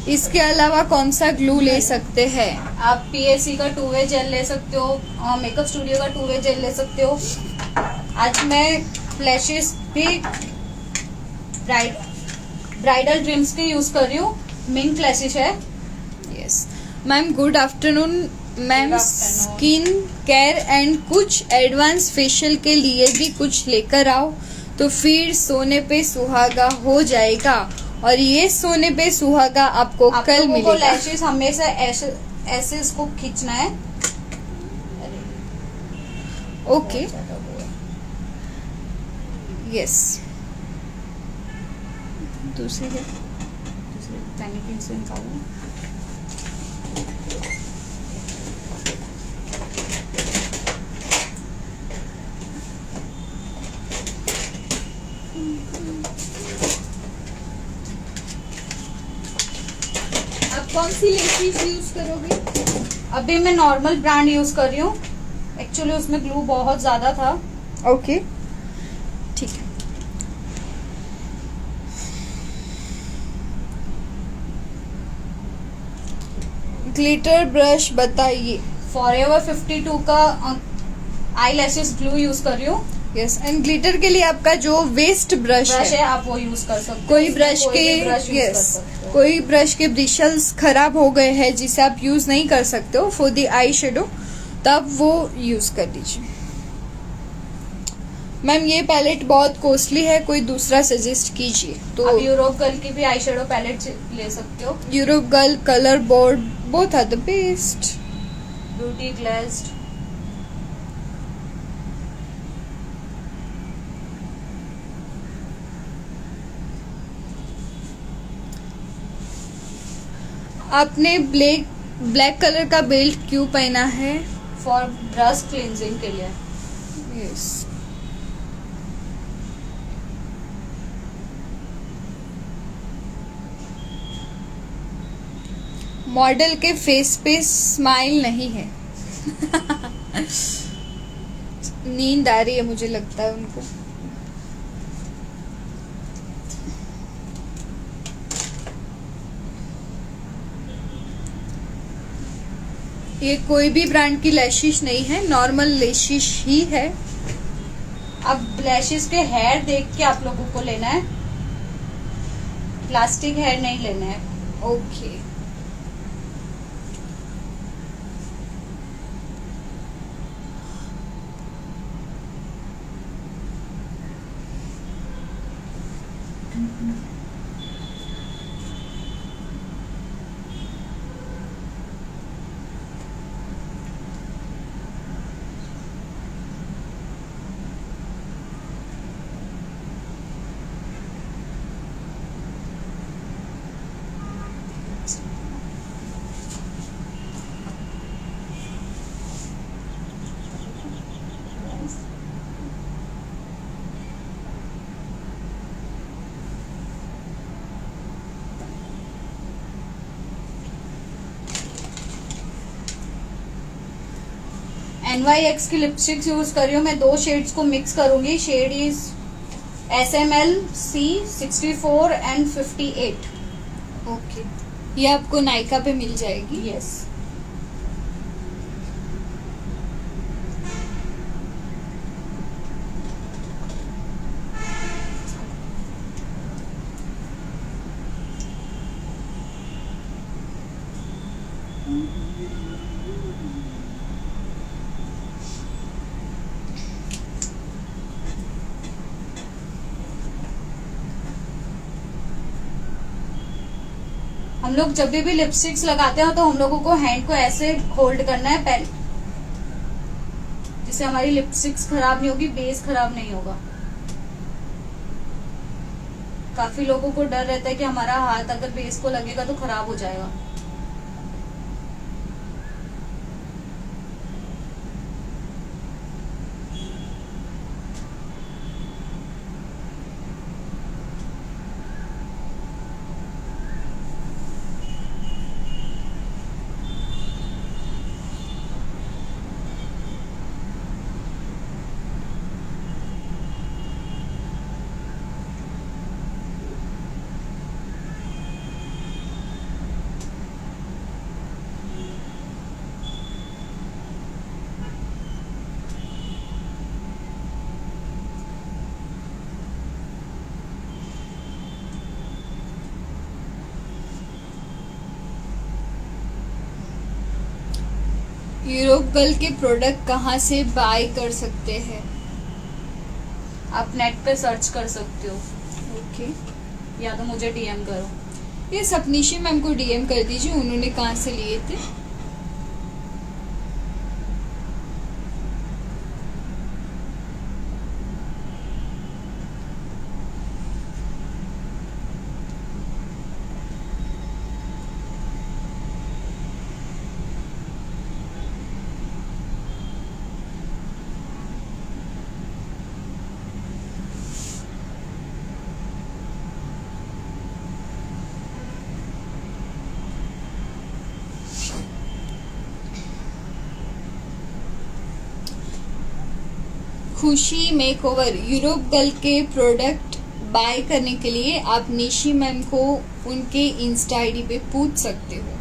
इसके अलावा कौन सा ग्लू ले सकते हैं? आप पीएससी का 2 वे जेल ले सकते हो, मेकअप स्टूडियो का 2 वे जेल ले सकते हो। आज मैं फ्लैशेस भी ब्राइडल ड्रीम्स के यूज कर रही हूँ। मिंक फ्लैशेस है। Yes ma'am, good afternoon ma'am. Skin care and कुछ एडवांस फेशियल के लिए भी कुछ लेकर आओ, तो फिर सोने पे सुहागा हो जाएगा। और ये सोने पे सुहागा आपको कल मिलेगा। लैशेस हमेशा ऐसे इसको खींचना है। Okay yes. दूसरी पेनिकिन से निकालो। कौन सी लेसिस यूज करोगे? अभी मैं नॉर्मल ब्रांड यूज कर रही हूँ। एक्चुअली उसमें ग्लू बहुत ज्यादा था। ओके ठीक है। ग्लिटर ब्रश बताइए। फॉरएवर 52 का आई लैशेस ग्लू यूज कर रही हूँ। यस एंड ग्लिटर के लिए आपका जो वेस्ट ब्रश है आप वो यूज कर सकते हो। कोई ब्रश के यस कोई ब्रश के ब्रिशल्स खराब हो गए हैं जिसे आप यूज नहीं कर सकते हो फॉर द आई शेडो, तब वो यूज कर दीजिए। मैम ये पैलेट बहुत कॉस्टली है, कोई दूसरा सजेस्ट कीजिए। तो आप यूरोप गर्ल की भी आई शेडो पैलेट ले सकते हो। Europe girl, colour board, both are the best. Beauty glazed. आपने ब्लैक कलर का बेल्ट क्यों पहना है? फॉर ब्रश क्लींजिंग के लिए। यस मॉडल के फेस पे स्माइल नहीं है। नींद आ रही है मुझे लगता है उनको। ये कोई भी ब्रांड की लैशिश नहीं है, नॉर्मल लैशिश ही है। अब लैशेस के हेयर देख के आप लोगों को लेना है, प्लास्टिक हेयर नहीं लेना है। ओके NYX की लिपस्टिक्स यूज कर रही हूँ मैं। 2 शेड्स को मिक्स करूंगी। Shade is SML C64 and 58। Okay ये आपको नायका पे मिल जाएगी। यस हम लोग जब भी लिपस्टिक्स लगाते हैं तो हम लोगों को हैंड को ऐसे होल्ड करना है पहले, जिससे हमारी लिपस्टिक्स खराब नहीं होगी, बेस खराब नहीं होगा। काफी लोगों को डर रहता है कि हमारा हाथ अगर बेस को लगेगा तो खराब हो जाएगा। यूरोप गर्ल के प्रोडक्ट कहाँ से बाय कर सकते हैं? आप नेट पे सर्च कर सकते हो, ओके। या तो मुझे डीएम करो। ये सपनीशी मैम को डीएम कर दीजिए, उन्होंने कहाँ से लिए थे। खुशी मेकओवर यूरोप गर्ल के प्रोडक्ट बाय करने के लिए आप निशी मैम को उनके इंस्टा आईडी पे पूछ सकते हो।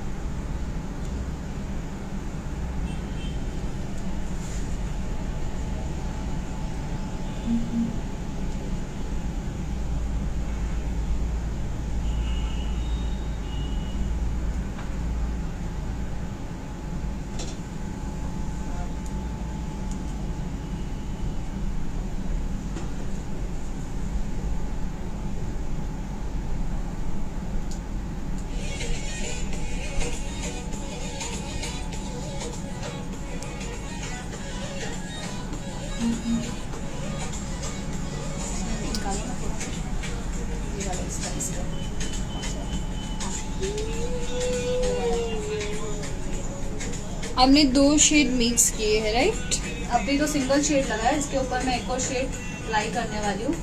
हमने 2 शेड मिक्स किए हैं, राइट? अभी तो सिंगल शेड लगा है, इसके ऊपर मैं एक और शेड अप्लाई करने वाली हूँ।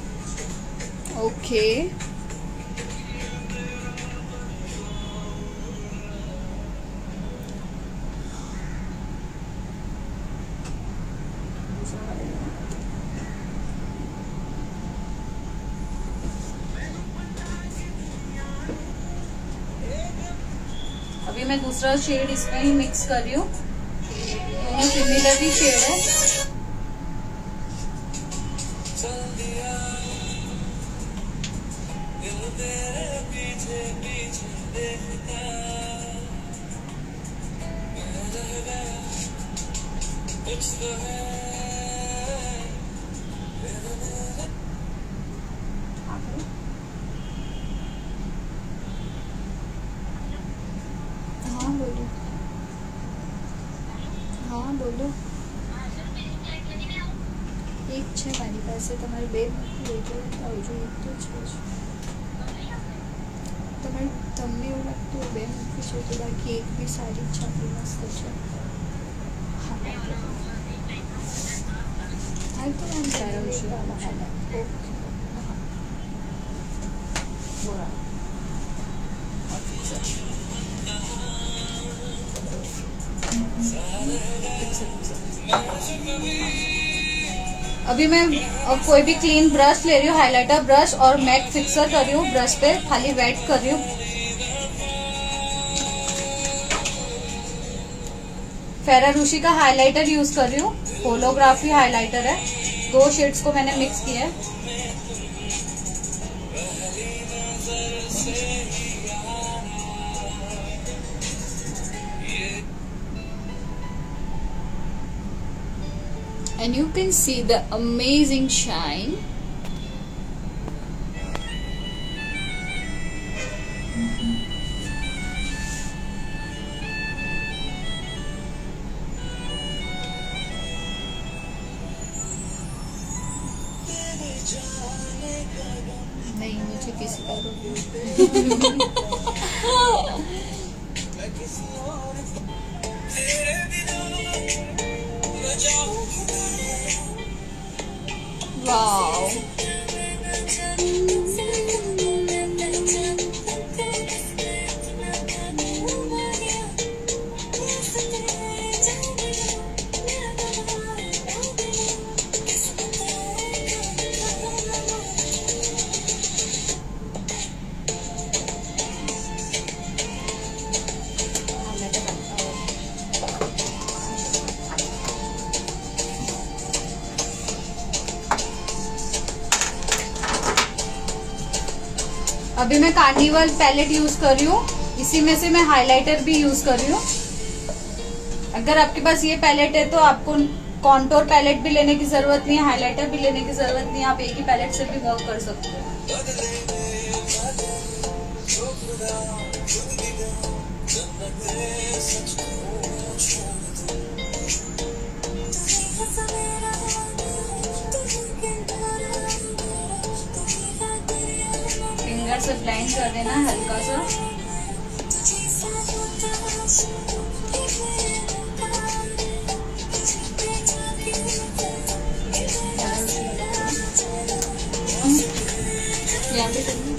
ओके। अभी मैं दूसरा शेड इसमें ही मिक्स कर रही हूँ, दोनों सिमिलर ही शेड है। हाँ बोलो, हाँ बोलो। एक છે મારી પાસે, તમારે 2 લેજો આવજો, એક તો છે જ. તમને એવું લાગતું હોય 2 મૂકી છે તો બાકી એક બી સારી જ છે, આપણી મસ્ત છે. હા હા તો વાંધો નહીં. ઓકે अभी मैं कोई भी क्लीन ब्रश ले रही हूँ, हाइलाइटर ब्रश, और मैट फिक्सर कर रही हूँ, ब्रश पे खाली वेट कर रही हूँ। फेरारूशी का हाइलाइटर यूज कर रही हूँ, होलोग्राफी हाइलाइटर है। 2 शेड्स को मैंने मिक्स किया है। and you can see the amazing shine. नहीं, मुझे किसी का review वाओ। अभी मैं कार्निवल पैलेट यूज कर रही हूँ, इसी में से मैं हाइलाइटर भी यूज कर रही हूँ। अगर आपके पास ये पैलेट है तो आपको कॉन्टोर पैलेट भी लेने की जरूरत नहीं है, हाइलाइटर भी लेने की जरूरत नहीं है, आप एक ही पैलेट से भी वर्क कर सकते हो। फिंगर से ब्लेंड कर देना हल्का सा। यहाँ पे करना।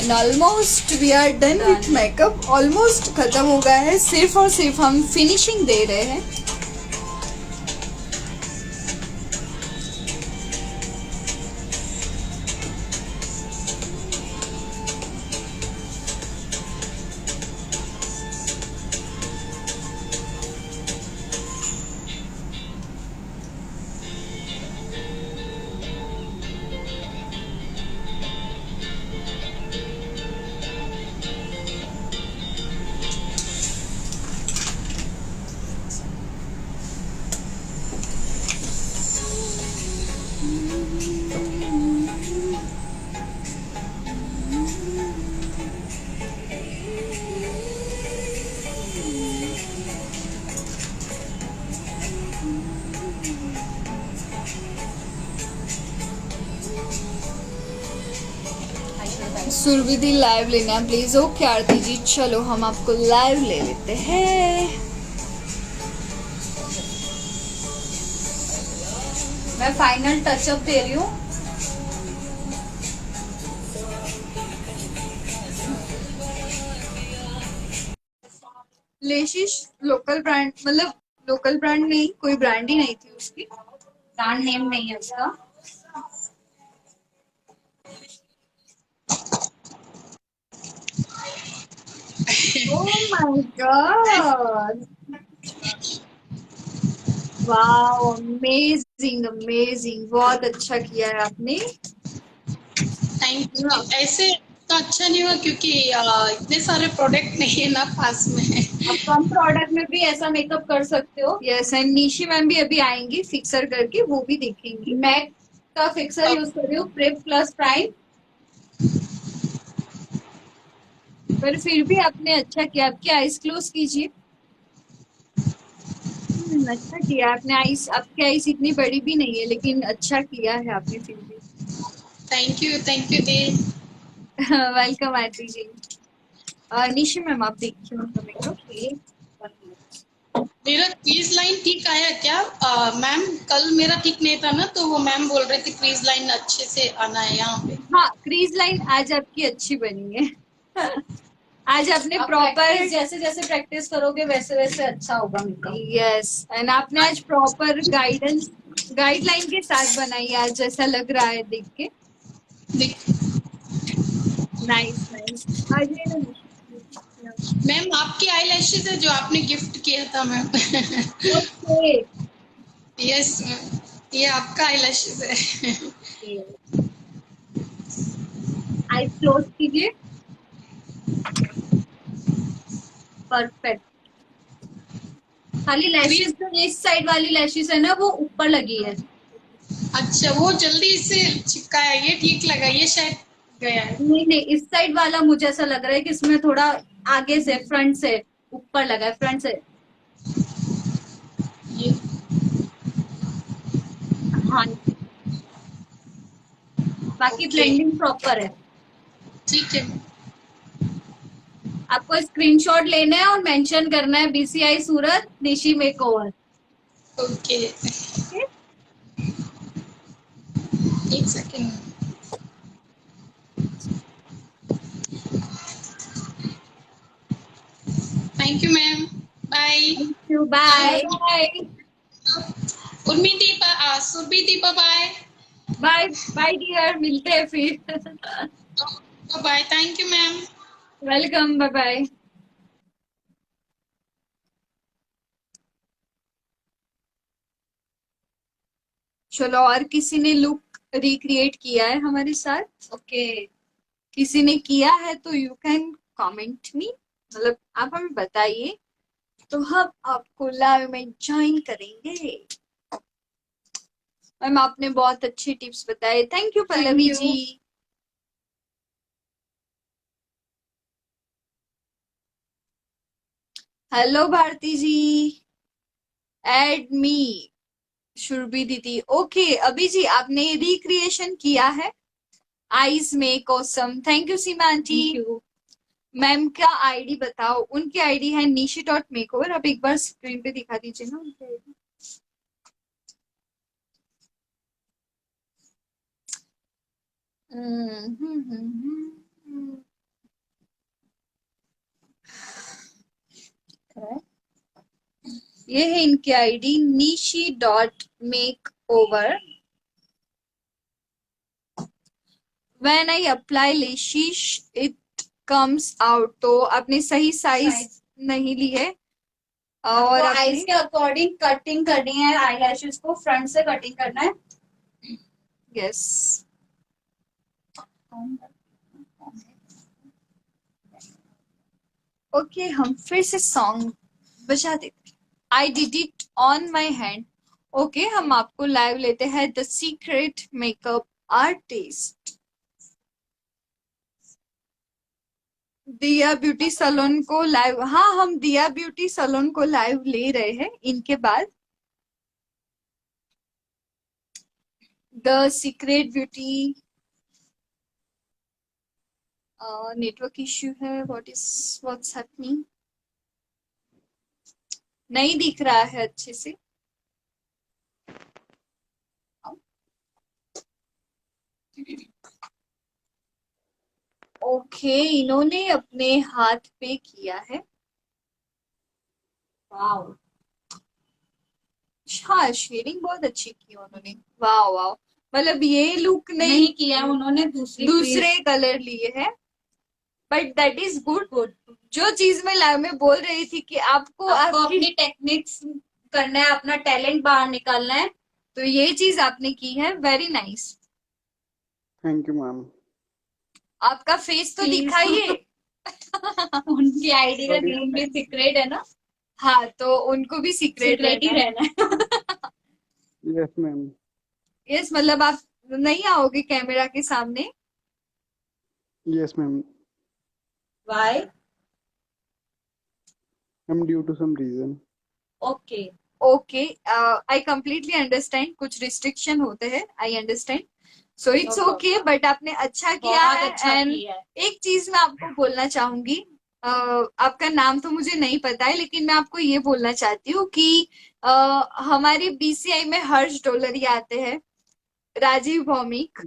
And almost we are done with makeup. Almost खत्म हो गया है, सिर्फ और सिर्फ हम फिनिशिंग दे रहे हैं। सुरविदी लाइव लेना है प्लीज। ओके आरती जी, चलो हम आपको लाइव ले लेते हैं। मैं फाइनल टचअप दे रही हूँ। लेशिश लोकल ब्रांड, मतलब लोकल ब्रांड नहीं, कोई ब्रांड ही नहीं थी उसकी, ब्रांड नेम नहीं है उसका। Oh my God, wow, amazing amazing, बहुत अच्छा किया है आपने। Thank you. ऐसे तो अच्छा नहीं हुआ क्योंकि इतने सारे प्रोडक्ट नहीं है ना पास में। आप कम प्रोडक्ट में भी ऐसा मेकअप कर सकते हो। यस, एंड निशी मैम भी अभी आएंगी फिक्सर करके, वो भी देखेंगी। मैक का फिक्सर यूज कर रही हूँ, प्रेप प्लस प्राइम। पर फिर भी आपने अच्छा किया। आपकी आईज क्लोज कीजिए। अच्छा किया आपने। आईज, आपकी आईज इतनी बड़ी भी नहीं है, लेकिन अच्छा किया है आपने फिर भी। थैंक यू दी। वेलकम आरती जी। निशी मैम आप देखिए उनका मेकअप। मेरा क्रीज लाइन ठीक आया क्या मैम? कल मेरा ठीक नहीं था ना, तो वो मैम बोल रहे थे क्रीज लाइन अच्छे से आना है यहाँ पे। हाँ, क्रीज लाइन आज आपकी अच्छी बनी है। आज आपने प्रॉपर, जैसे जैसे प्रैक्टिस करोगे वैसे वैसे अच्छा होगा मेकअप। यस, एंड आपने आज प्रॉपर गाइडलाइन के साथ बनाई है आज, जैसा लग रहा है देख के। Nice nice. आज ये ना मैम आपकी आई लैशेज है जो आपने गिफ्ट किया था मैम। ओके, यस मैम, ये आपका आई लैशेज है। आईज क्लोज कीजिए। परफेक्ट। खाली लैशेज जो इस साइड वाली लैशेज है ना, वो ऊपर लगी है। अच्छा, वो जल्दी से चिपका है, ये ठीक लगा, ये शायद गया है। नहीं नहीं, इस साइड वाला मुझे ऐसा लग रहा है कि इसमें थोड़ा आगे से, फ्रंट से ऊपर लगा है, फ्रंट से। ये हाँ, बाकी ओके, ब्लेंडिंग प्रॉपर है। ठीक है। आपको स्क्रीनशॉट लेना है और मेंशन करना है BCI Surat Nishi makeover. Okay, एक second. Thank you ma'am, bye. Thank you, bye. Bye Urmi Deepa, Surabhi Deepa, bye. Bye bye dear, मिलते हैं फिर। Bye, thank you ma'am. Welcome, bye bye. चलो, और किसी ने लुक रिक्रिएट किया है हमारे साथ? ओके, किसी ने किया है तो यू कैन कमेंट मी, मतलब आप हमें बताइए तो हम आपको लाइव में ज्वाइन करेंगे। मैम आपने बहुत अच्छी टिप्स बताए, thank you Pallavi you. Ji. Hello Bharti ji, add me Surbhi दीदी। ओके अभी जी, आपने रिक्रिएशन किया है आईज में कोसम, thank you Seema aunty. Thank you. Ma'am का आईडी बताओ। उनकी आईडी है nishi.makeover। आप एक बार स्क्रीन पे दिखा दीजिए ना उनकी आईडी। ये है इनकी ID nishi.makeover। When I apply lashes it comes out. तो आपने सही साइज नहीं ली है और आपको आईज आपने के अकॉर्डिंग कटिंग करनी है, आई लैशेस को फ्रंट से कटिंग करना है। यस ओके, हम फिर से सॉन्ग बजा देते। I did it on my hand. Okay, हम आपको लाइव लेते हैं द सीक्रेट मेकअप आर्टिस्ट। दिया ब्यूटी सैलून को लाइव, हाँ हम दिया ब्यूटी सैलून को लाइव ले रहे हैं इनके बाद। The secret beauty network issue है, व्हाट्स हैपनिंग, नहीं दिख रहा है अच्छे से। ओके इन्होंने अपने हाथ पे किया है। वाओ, हाँ शेडिंग बहुत अच्छी की उन्होंने, वाह वाह। मतलब ये लुक नहीं किया उन्होंने, दूसरे कलर लिए हैं, but that is good. Good. जो चीज मैं लाइव में बोल रही थी कि आपको आपको आपकी, अपनी टेक्निक्स करना है, अपना टैलेंट बाहर निकालना है। तो ये चीज आपने की है, very nice. Thank you ma'am. आपका फेस तो Please. दिखाइए। उनकी आईडी का Sorry. नेम भी सीक्रेट है ना, हाँ तो उनको भी सीक्रेट सीक्रेट ही रहना है। Yes ma'am. यस मतलब आप नहीं आओगे कैमरा के सामने? Yes ma'am. Why? I'm due to some reason. Okay, okay I completely understand, कुछ रिस्ट्रिक्शन होते हैं, I understand, so it's No okay, but आपने अच्छा किया बहुत है। अच्छा एंड किया है। एक चीज मैं आपको बोलना चाहूंगी, आपका नाम तो मुझे नहीं पता है, लेकिन मैं आपको ये बोलना चाहती हूँ कि हमारे बीसीआई में हर्ष डोलरी आते हैं, राजीव भौमिक,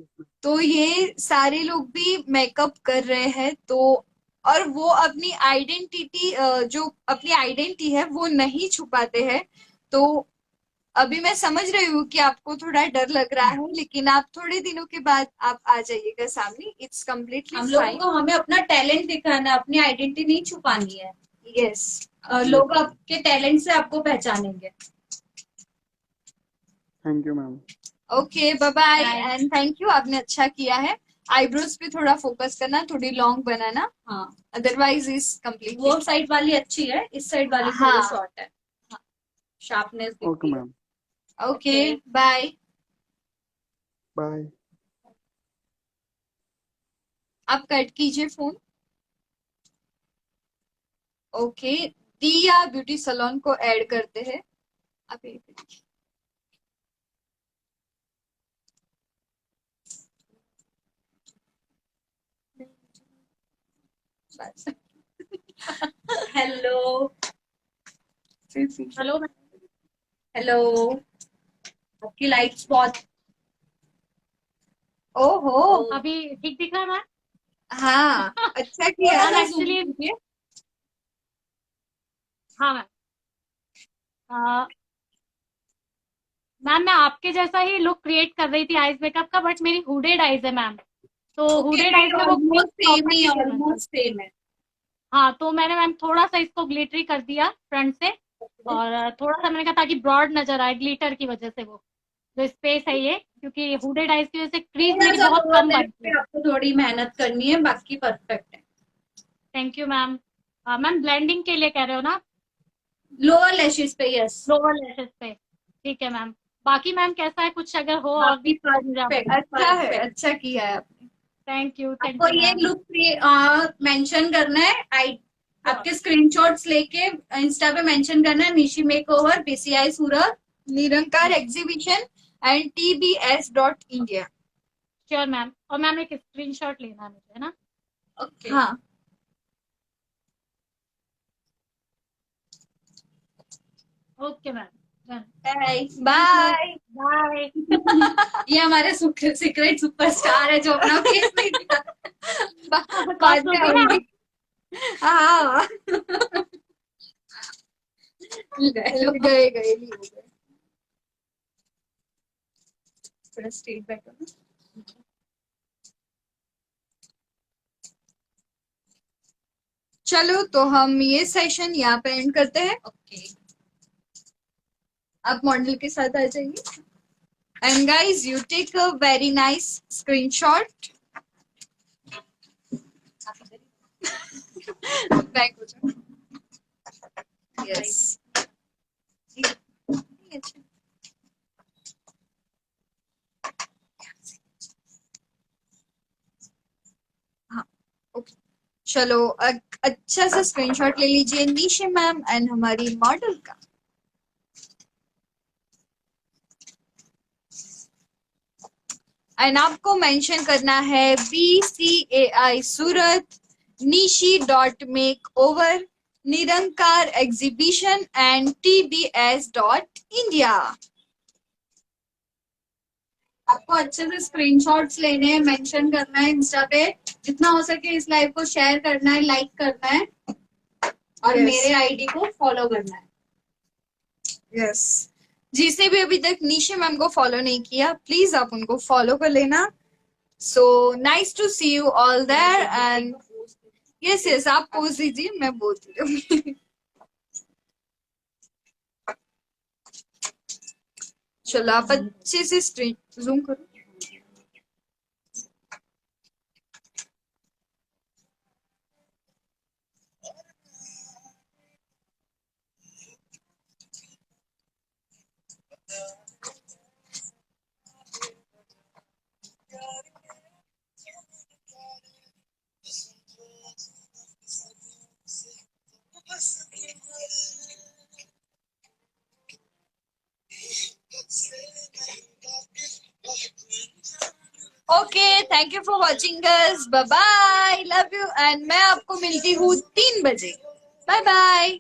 तो ये सारे लोग भी मेकअप कर रहे हैं। तो और वो अपनी आइडेंटिटी, जो अपनी आइडेंटिटी है वो नहीं छुपाते हैं। तो अभी मैं समझ रही हूँ कि आपको थोड़ा डर लग रहा है, लेकिन आप थोड़े दिनों के बाद आप आ जाइएगा सामने, इट्स कम्प्लीटली हम लोगों फाइन। को हमें अपना टैलेंट दिखाना है, अपनी आइडेंटिटी नहीं छुपानी है। यस लोग आपके टैलेंट से आपको पहचानेंगे। Thank you ma'am. Okay bye bye Bye. And thank you, आपने अच्छा किया है। आईब्रोज पे थोड़ा फोकस करना, थोड़ी लॉन्ग बनाना, हाँ, अदरवाइज इज कम्प्लीटली। वो साइड वाली अच्छी है, इस साइड वाली हाँ। थोड़ी शॉर्ट है। शार्पनेस ओके दिखती है। Ma'am. Okay Okay. Bye. Bye. आप कट कीजिए phone. Okay Diya beauty salon को ऐड करते हैं। आप ये बस। हेलो हेलो हेलो, आपकी लाइट्स बहुत, ओहो, अभी ठीक दिख रहा है मैम? हाँ अच्छा किया। थोड़ा सा zoom एक्चुअली कीजिए। हाँ मैम। मैम मैं आपके जैसा ही लुक क्रिएट कर रही थी आईज मेकअप का, बट मेरी हुडेड आईज है मैम, तो हुडेड आईज में वो ऑलमोस्ट सेम ही, property है। ऑलमोस्ट सेम है। हाँ, तो मैंने मैम थोड़ा सा इसको ग्लिटरी कर दिया फ्रंट से, और थोड़ा सा मैंने कहा ताकि ब्रॉड नजर आए ग्लिटर की वजह से, वो जो स्पेस है ये, क्योंकि हुडेड आईज की वजह से क्रीज थोड़ा मेरी सा बहुत लोअर कम लेवल बनती पे है। आपको थोड़ी मेहनत करनी है, बाकी परफेक्ट है। Thank you ma'am. Ma'am blending के लिए कह रहे हो ना? लोअर लैशेस पे, यस। लोअर लैशेस पे, ठीक है मैम। बाकी मैम कैसा है, कुछ अगर हो और बाकी भी तो मुझे आप परफेक्ट, बताएं। अच्छा है, परफेक्ट। अच्छा किया है आपने। थैंक आपको यू ये मैम। लुक मेंशन करना है, आई आपके स्क्रीनशॉट्स लेके इंस्टा पे मेंशन करना है, Nishi makeover BCI Surat. Nirankar exhibition and tbs.india। Sure ma'am, और मैम एक स्क्रीनशॉट लेना है मुझे, है ना? ओके, हाँ okay ma'am, done. Bye bye. Bye. ये हमारे सीक्रेट सुपरस्टार है जो अपना फेस नहीं दिखा। बाद में सुनिए ना, आऊंगी। हाँ गए गए नहीं हो गए। थोड़ा स्ट्रेट बैठो ना। चलो तो हम ये सेशन यहाँ पे एंड करते हैं। ओके, आप मॉडल के साथ आ जाइए। And guys you take a very nice screenshot. Back हो जाओ। यस हाँ ओके। चलो अच्छा सा स्क्रीनशॉट ले लीजिए निशा मैम एंड हमारी मॉडल का। एंड आपको मेंशन करना है BCAI Surat, nishi.makeover, Nirankar exhibition and tbs.india। आपको अच्छे से स्क्रीनशॉट्स लेने हैं, मेंशन करना है इंस्टा पे, जितना हो सके इस लाइव को शेयर करना है, लाइक करना है, और Yes. मेरे आईडी को फॉलो करना है। यस जिसे भी अभी तक निशा मैम को फॉलो नहीं किया प्लीज आप उनको फॉलो कर लेना। So nice to see you all there and yes yes आप पोज दीजिए मैं बोलती रहूंगी। चलो आप अच्छे से स्क्रीन जूम करो। Okay thank you for watching us bye bye love you and मैं आपको मिलती हूँ 3 बजे। Bye bye.